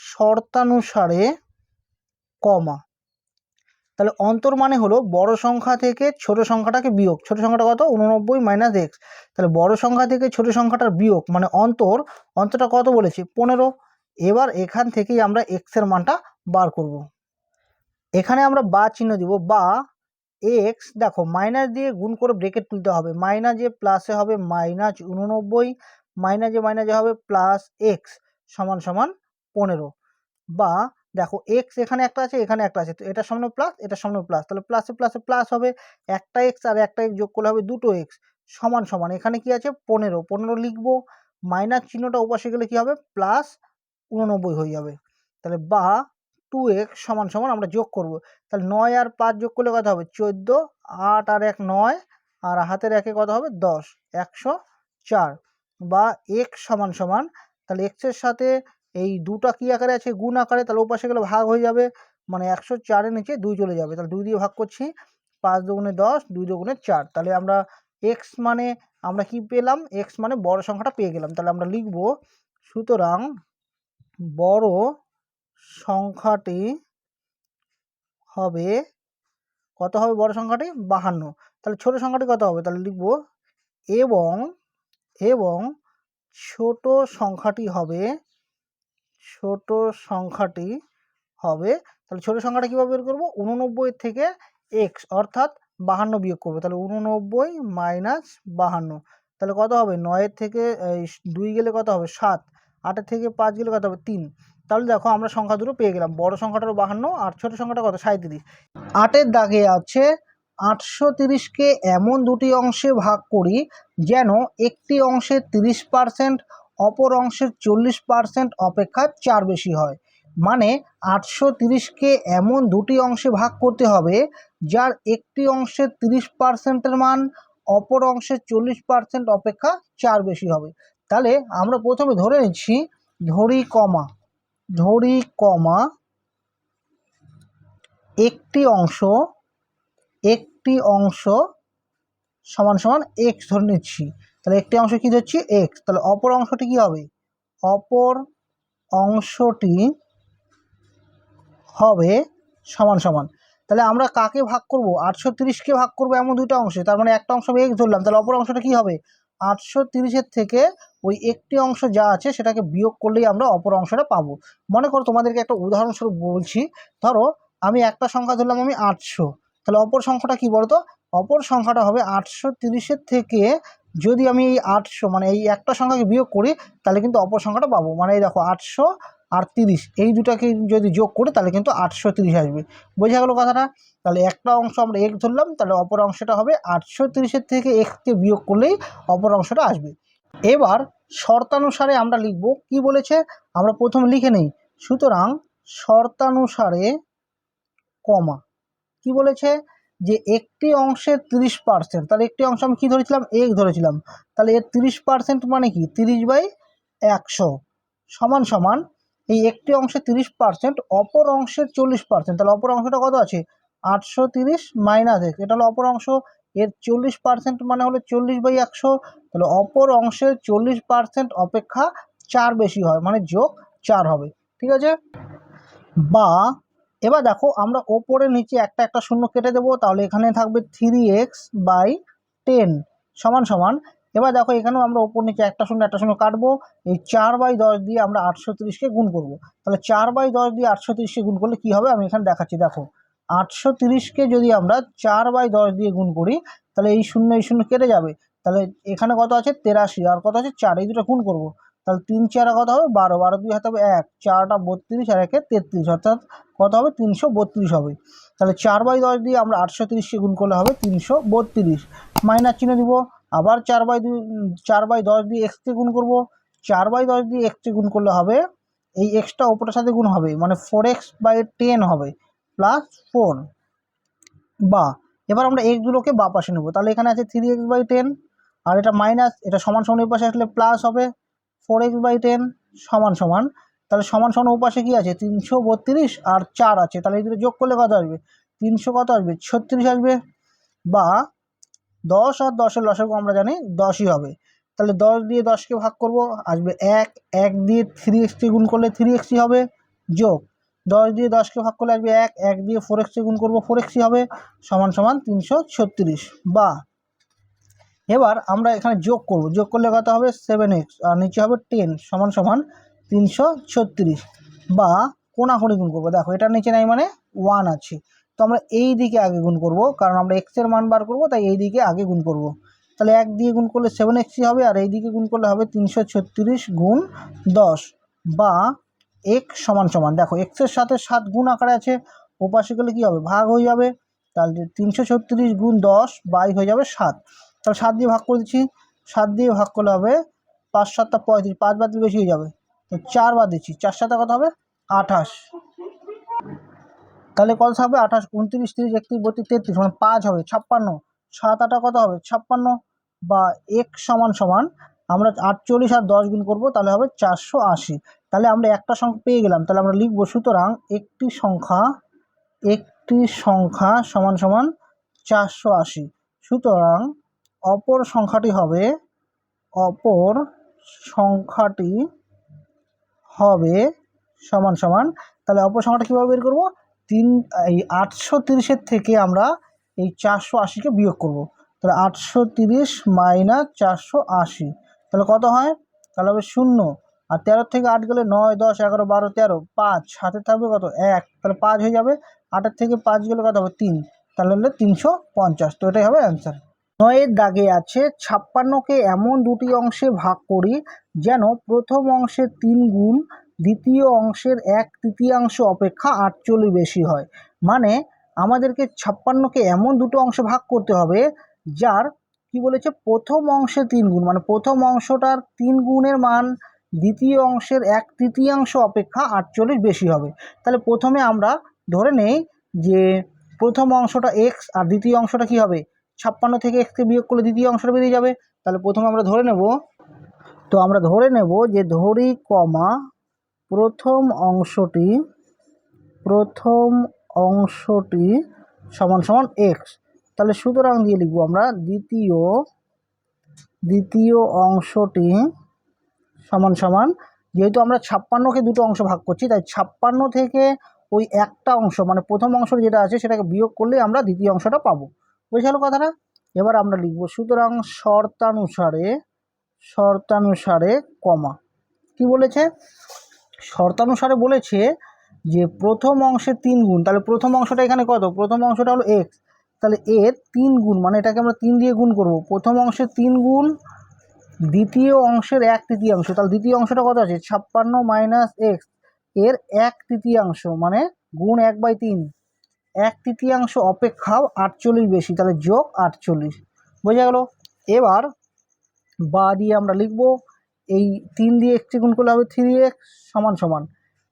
শর্তানুসারে কমা, তাহলে অন্তর মানে হলো বড় সংখ্যা থেকে ছোট সংখ্যাটাকে বিয়োগ, ছোট সংখ্যাটা কত 89 - এক্স। তাহলে বড় সংখ্যা থেকে ছোট সংখ্যাটার বিয়োগ মানে অন্তরটা কত বলেছে 15। এবার এখান থেকেই আমরা এক্সের মানটা বার করব। এখানে আমরা বা চিহ্ন দিব, বা এক্স, দেখো মাইনাস দিয়ে গুণ করে ব্রেকেট তুলতে হবে, মাইনাসে প্লাসে হবে -89, মাইনাসে হবে প্লাস এক্স সমান সমান 15। বা দেখো এক্স এখানে একটা আছে এখানে একটা আছে, তো এটার সামনে প্লাস এটার সামনে প্লাস, তাহলে প্লাসে প্লাসে প্লাস হবে, একটা এক্স আর একটা এক্স যোগ করলে হবে দুটো এক্স সমান সমান, এখানে কি আছে 15 লিখবো, মাইনাস চিহ্নটা ওপাশে গেলে কি হবে +89 হয়ে যাবে। তাহলে বা 2x সমান সমান আমরা যোগ করব, তাহলে 9 আর 5 যোগ করলে কত হবে 14, 8 আর 1 9, আর হাতের 1-এ কত হবে 10, 104। বা x সমান সমান, তাহলে x এর সাথে এই দুটা কি আকারে আছে গুণ আকারে, তাহলে ওপাশে গেলে ভাগ হয়ে যাবে, মানে 104-এর নিচে 2 চলে যাবে, তাহলে 2 দিয়ে ভাগ করছি, 5 দুগুণে 10, 2 দুগুণে 4। তাহলে আমরা x মানে আমরা কি পেলাম, x মানে বড় সংখ্যাটা পেয়ে গেলাম। তাহলে আমরা লিখব সুতরাং বড় সংখ্যাটি হবে কত হবে, বড় সংখ্যাটি 52। তাহলে ছোট সংখ্যাটি কত হবে, তাহলে লিখব এবং ছোট সংখ্যাটি হবে তাহলে ছোট সংখ্যাটা কীভাবে বের করবো, 89 থেকে এক্স অর্থাৎ 52 বিয়োগ করবো, তাহলে 89 - 52, তাহলে কত হবে, 9-এর থেকে 2 গেলে কত হবে 7, 8-এর থেকে 5 গেলে কত হবে 3। তাহলে দেখো আমরা সংখ্যা দুটো পেয়ে গেলাম, বড় সংখ্যাটা 52 আর ছোট সংখ্যাটা কত 37। 8-এর দাগে আছে 830কে এমন দুটি অংশে ভাগ করি যেন একটি অংশের 30% অপর অংশের 40% অপেক্ষা 4 বেশি হয়। মানে 830কে এমন দুটি অংশে ভাগ করতে হবে যার একটি অংশের 30%-এর মান অপর অংশের 40% অপেক্ষা 4 বেশি হবে। তাহলে আমরা প্রথমে ধরে নিচ্ছি, ধরি কমা একটি অংশ সমান সমান x ধরে নিচ্ছি। তাহলে একটি অংশ কি ধরছি x, তাহলে অপর অংশটি কি হবে, অপর অংশটি হবে সমান সমান। তাহলে আমরা কাকে ভাগ করব, 830কে ভাগ করব এমন দুটো অংশে, তার মানে একটা অংশ আমি x ধরলাম, তাহলে অপর অংশটা কি হবে, 830-এর থেকে ওই একটি অংশ যা আছে সেটাকে বিয়োগ করলেই আমরা অপর অংশটা পাবো। মনে করো তোমাদেরকে একটা উদাহরণস্বরূপ বলছি, ধরো আমি একটা সংখ্যা ধরলাম আমি 800, তাহলে অপর সংখ্যাটা কি বলতো, অপর সংখ্যাটা হবে 830-এর থেকে যদি আমি এই 800 মানে এই একটা সংখ্যাকে বিয়োগ করি তাহলে কিন্তু অপর সংখ্যাটা পাবো। মানে এই দেখো 800 আর 30 এই দুটাকে যদি যোগ করি তাহলে কিন্তু 830 আসবে। বোঝা গেল কথাটা? তাহলে একটা অংশ আমরা x ধরলাম, তাহলে অপর অংশটা হবে 830-এর থেকে x-কে বিয়োগ করলেই অপর অংশটা আসবে। এবার শর্তানুসারে আমরা লিখব, কি বলেছে আমরা প্রথমে লিখে নেই। সুতরাং শর্তানুসারে কমা, কি বলেছে যে একটি অংশের 30%, তাহলে একটি অংশ আমি কি ধরেছিলাম x ধরেছিলাম, তাহলে এর 30% মানে কি 30/100 সমান সমান এই একটি অংশের 30% অপর অংশের 40%, তাহলে অপর অংশটা কত আছে 830 মাইনাস x, এটা হলো অপর অংশ, এর 40% মানে হলো 40/100, তাহলে অপর অংশের 40% অপেক্ষা 4 বেশি হয়, মানে যোগ 4 হবে। ঠিক আছে? বা এবার দেখো আমরা ওপরে নিচে একটা একটা শূন্য কেটে দেবো, তাহলে এখানে থাকবে 3x/10 সমান সমান। এবার দেখো এখানেও আমরা ওপর নিচে একটা শূন্য কাটবো, এই 4/10 দিয়ে আমরা 830-কে গুণ করব। তাহলে 4/10 দিয়ে 830-কে গুণ করলে কি হবে আমি এখানে দেখাচ্ছি। দেখো 830-কে যদি আমরা 4/10 দিয়ে গুণ করি তাহলে এই শূন্য কেটে যাবে, তাহলে এখানে কত আছে 83 আর কত আছে 4, এই দুটো গুণ করবো, তাহলে 3 4 কত হবে 12, 12 2 হাতে হবে 1, 4টা 32 আর 1-এ 33, অর্থাৎ কত হবে 332 হবে। তাহলে 4/10 দিয়ে আমরা 830-কে গুণ করলে হবে 332, মাইনাস চিহ্ন দিব, আবার 4/10 দিয়ে x-কে গুণ করব, 4/10 দিয়ে x-কে গুণ করলে হবে এই x-টা ওপরের সাথে গুণ হবে মানে 4x/10 হবে প্লাস 4। বা এবার আমরা x গুলোকে বা পাশে নেব, তাহলে এখানে আছে 3x/10 আর এটা মাইনাস, এটা সমান সমান এই পাশে আসলে প্লাস হবে 4x/10 সমান সমান। তাহলে সমান সমান ও পাশে কি আছে 332 আর 4 আছে, তাহলে এই দুটো যোগ করলে কত আসবে 300 কত আসবে 36 আসবে। বা 10 আর 10-এর লসাগু আমরা জানি 10ই হবে, তাহলে 10 দিয়ে 10-কে ভাগ করব আসবে 1, 1 দিয়ে 3x-কে গুণ করলে 3x-ই হবে, যোগ 10 দিয়ে 10-কে ভাগ করলে আসবে 1, 1 দিয়ে 4x-কে গুণ করব 4x-ই হবে, সমান সমান 336। বা এবার আমরা এখানে যোগ করব, যোগ করলে কত হবে 7x আর নিচে হবে 10 সমান সমান 336। বা কোণাকুণি গুণ করবো, দেখো এটার নিচে নাই মানে 1 আছে, তো আমরা এই দিকে আগে গুণ করব, কারণ আমরা x এর মান বার করব তাই এই দিকে আগে গুণ করব। তাহলে 1 দিয়ে গুণ করলে 7x হবে আর এই দিকে গুণ করলে হবে 336 গুণ 10। বা x সমান সমান, দেখো x এর সাথে 7 গুণ আকারে আছে, ওপাশে গেলে কি হবে ভাগ হয়ে যাবে, তাহলে 336 গুণ 10 বাই হয়ে যাবে 7, তাহলে 7 দিয়ে ভাগ করে দিচ্ছি, 7 দিয়ে ভাগ করলে হবে 5 7 35, 5 বাদ দিলে বেশি হয়ে যাবে, তো 4 বাদ দিচ্ছি, 4 7 কত হবে 28, তাহলে কত থাকবে 28, 29 30 31 32 33 মানে 5 হবে 56, 7 8 কত হবে 56। বা x সমান সমান আমরা 48 আর 10 গুণ করবো তাহলে হবে 480। তাহলে আমরা একটা সংখ্যা পেয়ে গেলাম, তাহলে আমরা লিখবো সুতরাং একটি সংখ্যা সমান সমান 480। সুতরাং অপর সংখ্যাটি হবে সমান সমান, তাহলে অপর সংখ্যাটা কীভাবে বের করবো, এই 830-এর থেকে আমরা এই 480-কে বিয়োগ করব, তাহলে 830 মাইনাস 480, তাহলে কত হয়, তাহলে হবে 0 আর 13 থেকে 8 গেলে 9 10 11 12 13, 5 হাতে থাকবে কত 1, তাহলে 5 হয়ে যাবে, 8-এর থেকে 5 গেলে কত হবে 3, তাহলে হলে 350, তো এটাই হবে অ্যান্সার। নয়ের দাগে আছে 56কে এমন দুটি অংশে ভাগ করি যেন প্রথম অংশের 3 গুণ দ্বিতীয় অংশের 1/3 অপেক্ষা 48 বেশি হয়। মানে আমাদেরকে 56কে এমন দুটো অংশে ভাগ করতে হবে যার কি বলেছে প্রথম অংশে 3 গুণ, মানে প্রথম অংশটার 3 গুণের মান দ্বিতীয় অংশের 1/3 অপেক্ষা 48 বেশি হবে। তাহলে প্রথমে আমরা ধরে নেই যে প্রথম অংশটা এক্স আর দ্বিতীয় অংশটা কি হবে, 56 থেকে এক্সকে বিয়োগ করলে দ্বিতীয় অংশটা বেরিয়ে যাবে। তাহলে প্রথমে আমরা ধরে নেব, তো আমরা ধরে নেব যে ধরি কমা প্রথম অংশটি সমান সমান এক্স। তাহলে সুতরাং দিয়ে লিখবো আমরা দ্বিতীয় অংশটি সমান সমান, যেহেতু আমরা 56কে দুটো অংশ ভাগ করছি তাই 56 থেকে ওই একটা অংশ মানে প্রথম অংশ যেটা আছে সেটাকে বিয়োগ করলে আমরা দ্বিতীয় অংশটা পাবো। বুঝে গেল কথাটা? এবার আমরা লিখবো সুতরাং শর্তানুসারে কমা। কি বলেছে? শর্তানুসারে বলেছে যে প্রথম অংশের 3 গুণ, তাহলে প্রথম অংশটা এখানে কত, প্রথম অংশটা হলো এক্স, তাহলে এর 3 গুণ মানে এটাকে আমরা 3 দিয়ে গুণ করব, প্রথম অংশের 3 গুণ দ্বিতীয় অংশের 1/3, তাহলে দ্বিতীয় অংশটা কত আছে 56 মাইনাস এক্স এর 1/3 মানে গুণ 1/3, 1/3 অপেক্ষাও 48 বেশি, তাহলে যোগ 48। বোঝা গেল? এবার বা দিয়ে আমরা লিখব এই 3 দিয়ে এক্সকে গুণ করলে হবে 3x সমান সমান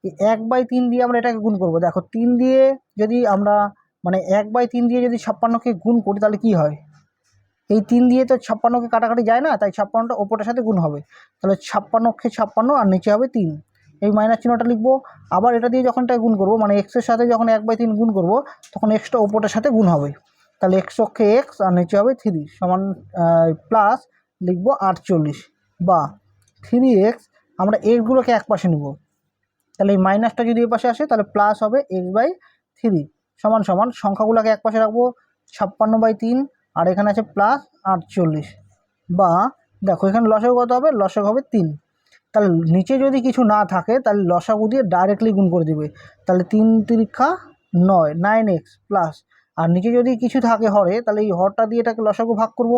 এই 1/3 দিয়ে আমরা এটাকে গুণ করব। দেখো 3 দিয়ে যদি আমরা মানে 1/3 দিয়ে যদি 56কে গুণ করি তাহলে কি হয়, এই 3 দিয়ে তো 56কে কাটাকাটি যায় না, তাই 56টা ওপরটার সাথে গুণ হবে, তাহলে 56কে 56 আর নিচে হবে 3, এই মাইনাস চিহ্নটা লিখবো। আবার এটা দিয়ে যখন এটা গুণ করব মানে এক্সের সাথে যখন 1/3 গুণ করব তখন এক্সটা ওপরটার সাথে গুণ হবে, তাহলে এক্স অক্ষে এক্স আর নিচে হবে 3 সমান প্লাস লিখবো 48 বা 3x, আমরা এক্সগুলোকে এক পাশে নেব, তাহলে এই মাইনাসটা যদি এ পাশে আসে তাহলে প্লাস হবে x/3 সমান সমান সংখ্যাগুলোকে এক পাশে রাখবো 56/3 আর এখানে আছে প্লাস 48 বা দেখো এখানে লসাগু কত হবে, লসাগু হবে 3। তাহলে নিচে যদি কিছু না থাকে তাহলে লসাগু দিয়ে ডাইরেক্টলি গুণ করে দেবে, তাহলে 3 তিরিক্ষা 9x প্লাস, আর নিচে যদি কিছু থাকে হরে তাহলে এই হরটা দিয়ে এটাকে লসাগু ভাগ করব,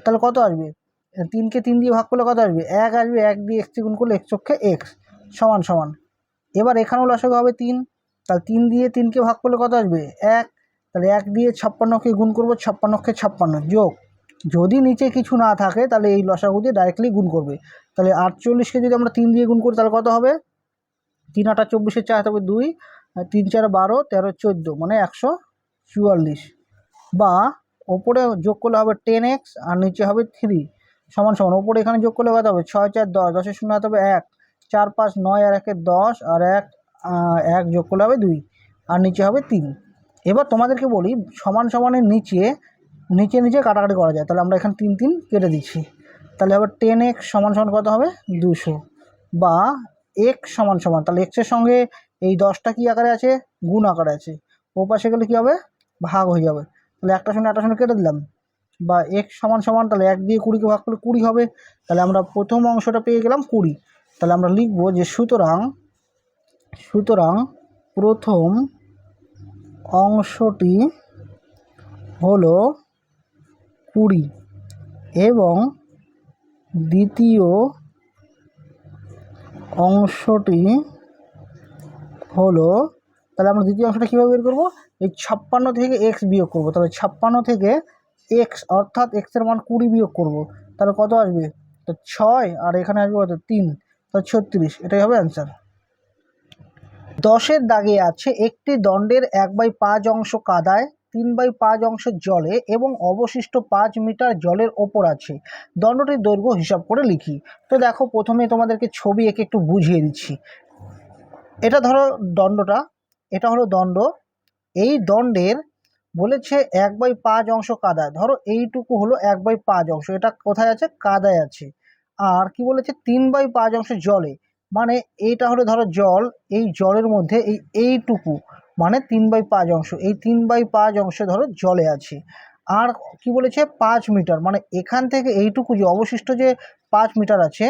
তাহলে কত আসবে, 3কে 3 দিয়ে ভাগ করলে কত আসবে 1 আসবে, 1 দিয়ে এক্সকে গুণ করলে এক্স অক্ষে এক্স সমান সমান। এবার এখানেও লসাগু হবে 3, তাহলে 3 দিয়ে 3কে ভাগ করলে কত আসবে 1, তাহলে 1 দিয়ে 56কে গুণ করব, 56কে 56 যোগ, যদি নিচে কিছু না থাকে তাহলে এই লসাগু দিয়ে ডাইরেক্টলি গুণ করবে, তাহলে 48কে যদি আমরা 3 দিয়ে গুণ করি তাহলে কত হবে 3 8 24 4 হবে 2 আর 3 4 12 13 14 মানে 144 বা ওপরে যোগ করলে হবে 10x আর নিচে হবে 3 সমান সমান, ওপরে এখানে যোগ করলে কত হবে 6 4 10, 10 শূন্য হবে 1, 4 5 9 আর 1 10 আর 1 যোগ করলে হবে 2 আর নিচে হবে 3। এবার তোমাদেরকে বলি সমান সমানের নিচে নিচে কাটাকাটি করা যায়, তাহলে আমরা এখানে 3 3 কেটে দিচ্ছি, তাহলে আবার 10x সমান সমান কত হবে 200 বা x সমান সমান, তাহলে এক্সের সঙ্গে এই 10টা কী আকারে আছে, গুণ আকারে আছে, ও পাশে গেলে কী হবে ভাগ হয়ে যাবে, তাহলে একটা শূন্য কেটে দিলাম বা x সমান সমান, তাহলে 1 দিয়ে 20কে ভাগ করলে 20 হবে, তাহলে আমরা প্রথম অংশটা পেয়ে গেলাম 20। তাহলে আমরা লিখব যে সুতরাং প্রথম অংশটি হলো 20 এবং দ্বিতীয় অংশটি হলো, তাহলে আমরা দ্বিতীয় অংশটা কীভাবে বের করবো, এই 56 থেকে x বিয়োগ করব, তাহলে 56 থেকে x অর্থাৎ x এর মান 20 বিয়োগ করব, তাহলে কত আসবে, তো 6 আর এখানে আসবে কত 3, তাহলে 36, এটাই হবে অ্যান্সার। 10-এর দাগে আছে একটি দণ্ডের 1/5 অংশ কাদায়, 3/5 অংশ জলে এবং অবশিষ্ট 5 মিটার জলের ওপর আছে, দণ্ডটির দৈর্ঘ্য হিসাব করে লিখি। তো দেখো প্রথমে তোমাদেরকে ছবি এঁকে একটু বুঝিয়ে দিচ্ছি। এটা ধরো দণ্ডটা, এটা হলো দণ্ড, এই দণ্ডের বলেছে 1/5 অংশ কাদায়, ধরো এইটুকু হলো 1/5 অংশ, এটা কোথায় আছে কাদায় আছে, আর কি বলেছে 3/5 অংশ জলে, মানে এইটা হলো ধরো জল, এই জলের মধ্যে এইটুকু মানে 3/5 অংশ, এই 3/5 অংশ ধরো জলে আছে, আর কি বলেছে 5 মিটার, মানে এখান থেকে এইটুকু যে অবশিষ্ট যে 5 মিটার আছে,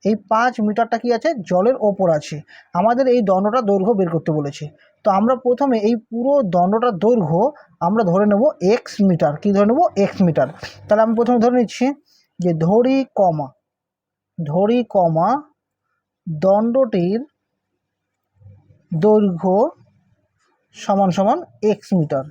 এই 5 মিটারটা কি আছে জলের ওপর আছে, আমাদের এই দণ্ডটা দৈর্ঘ্য বের করতে বলেছে। তো আমরা প্রথমে এই পুরো দণ্ডটার দৈর্ঘ্য আমরা ধরে নেব এক্স মিটার। কি ধরে নেব? X metre. তাহলে আমি প্রথমে ধরে নিচ্ছি যে ধরি কমা দণ্ডটির দৈর্ঘ্য সমান সমান এক্স মিটার।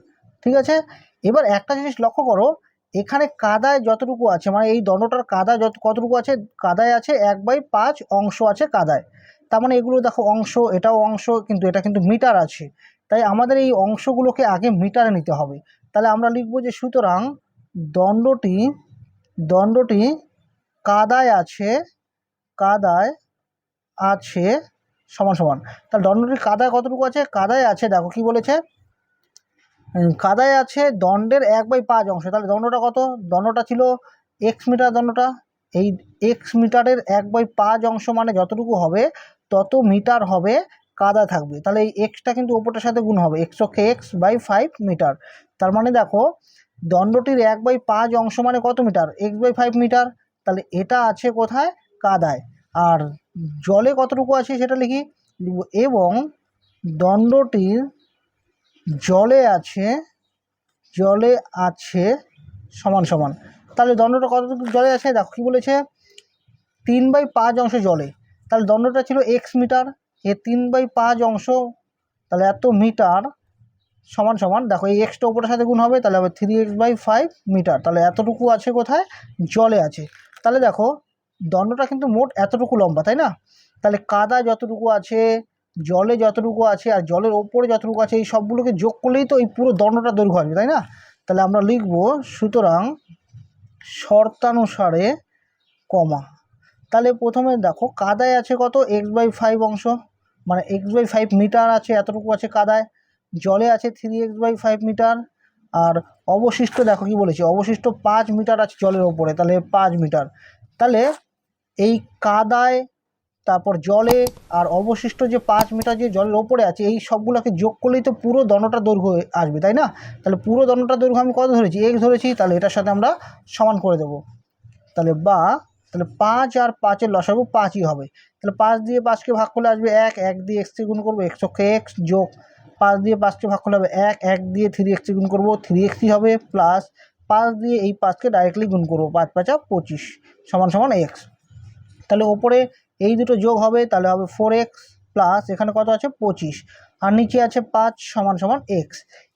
ঠিক আছে, এবার একটা জিনিস লক্ষ্য করো, এখানে কাদায় যতটুকু আছে, মানে এই দণ্ডটার কাদা কতটুকু আছে, কাদায় আছে 1/5 অংশ আছে কাদায়। তার মানে এগুলো দেখো অংশ, এটাও অংশ, কিন্তু এটা কিন্তু মিটার আছে। তাই আমাদের এই অংশগুলোকে আগে মিটারে নিতে হবে। তাহলে আমরা লিখব যে সুতরাং দণ্ডটি কাদায় আছে সমান সমান। তাহলে দণ্ডটি কাদায় কতটুকু আছে? কাদায় আছে, দেখো কি বলেছে, কাদায় আছে দণ্ডের 1/5 অংশ। তাহলে দণ্ডটা কত? দণ্ডটা ছিল এক্স মিটার। দণ্ডটা এই এক্স মিটারের 1/5 অংশ মানে যতটুকু হবে তত মিটার হবে কাদা থাকবে। তাহলে এই এক্সটা কিন্তু ওপরটার সাথে গুণ হবে, x/5 মিটার। তার মানে দেখো দণ্ডটির 1/5 অংশ মানে কত মিটার? x/5 metre. তাহলে এটা আছে কোথায়? কাদায়। আর জলে কতটুকু আছে সেটা লিখি, এবং দণ্ডটির জলে আছে সমান সমান। তাহলে দণ্ডটা কতটুকু জলে আছে? দেখো কি বলেছে, 3/5 অংশ জলে। তাহলে দণ্ডটা ছিল এক্স মিটার, এর 3/5 অংশ, তাহলে এত মিটার সমান সমান, দেখো এই এক্সটা ওপরের সাথে গুণ হবে, তাহলে হবে 3x/5 মিটার। তাহলে এতটুকু আছে কোথায়? জলে আছে। তাহলে দেখো দণ্ডটা কিন্তু মোট এতটুকু লম্বা, তাই না? তাহলে কাদা যতটুকু আছে, জলে যতটুকু আছে, আর জলের ওপরে যতটুকু আছে, এই সবগুলোকে যোগ করলেই তো এই পুরো দণ্ডটা দৈর্ঘ্য আসবে, তাই না? তাহলে আমরা লিখব সুতরাং শর্তানুসারে কমা। তাহলে প্রথমে দেখো কাদায় আছে কত? x/5 অংশ, মানে x/5 মিটার আছে, এতটুকু আছে কাদায়। জলে আছে 3x/5 মিটার। আর অবশিষ্ট দেখো কি বলেছে, অবশিষ্ট 5 মিটার আছে জলের ওপরে, তাহলে 5 মিটার। তাহলে এই কাদায়, তারপর জলে, আর অবশিষ্ট যে 5 মিটার যে জলের ওপরে আছে, এই সবগুলোকে যোগ করলেই তো পুরো দণ্ডটার দৈর্ঘ্য আসবে, তাই না? তাহলে পুরো দণ্ডটার দৈর্ঘ্য আমি কত ধরেছি? x ধরেছি। তাহলে এটার সাথে আমরা সমান করে দেবো। তাহলে 5 আর 5-এর লসাগু 5ই হবে। তাহলে 5 দিয়ে 5কে ভাগ করলে আসবে 1, 1 দিয়ে x-কে গুণ করবো, x যোগ 5 দিয়ে 5কে ভাগ করলে হবে 1, 1 দিয়ে 3x-কে গুণ করবো, 3x-ই হবে, প্লাস 5 দিয়ে এই 5কে ডাইরেক্টলি গুণ করবো, 5×5 = 25 সমান সমান x। তাহলে ওপরে এই দুটো যোগ হবে, তাহলে হবে 4x প্লাস এখানে কত আছে? 25, আর নিচে আছে 5 সমান সমান x।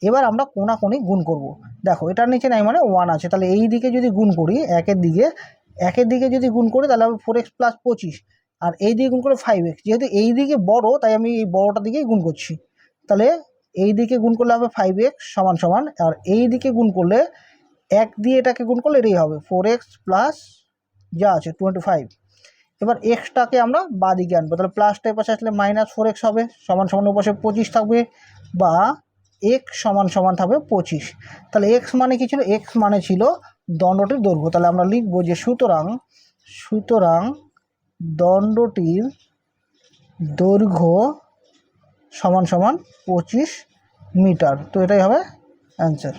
এবার আমরা কোনাকুনি গুণ করব। দেখো এটার নিচে নাই মানে 1 আছে, তাহলে এই দিকে যদি গুণ করি, একের দিকে যদি গুণ করি তাহলে হবে 4x প্লাস 25, আর এই দিকে গুণ করে 5x। যেহেতু এই দিকে বড় তাই আমি এই বড়টার দিকেই গুণ করছি। তাহলে এই দিকে গুণ করলে হবে 5x সমান সমান, আর এই দিকে গুণ করলে 1 দিয়ে এটাকে গুণ করলে এটাই হবে 4x প্লাস যা আছে 25। এবার এক্সটাকে আমরা বাঁ দিকে আনবো, তাহলে প্লাসটা পাশে আসলে -4x হবে, সমান সমান পাশে 25 থাকবে, বা x সমান সমান থাকবে 25। তাহলে x মানে কি ছিল? x মানে ছিল দণ্ডটির দৈর্ঘ্য। তাহলে আমরা লিখবো যে সুতরাং দণ্ডটির দৈর্ঘ্য সমান সমান 25 মিটার। তো এটাই হবে অ্যান্সার।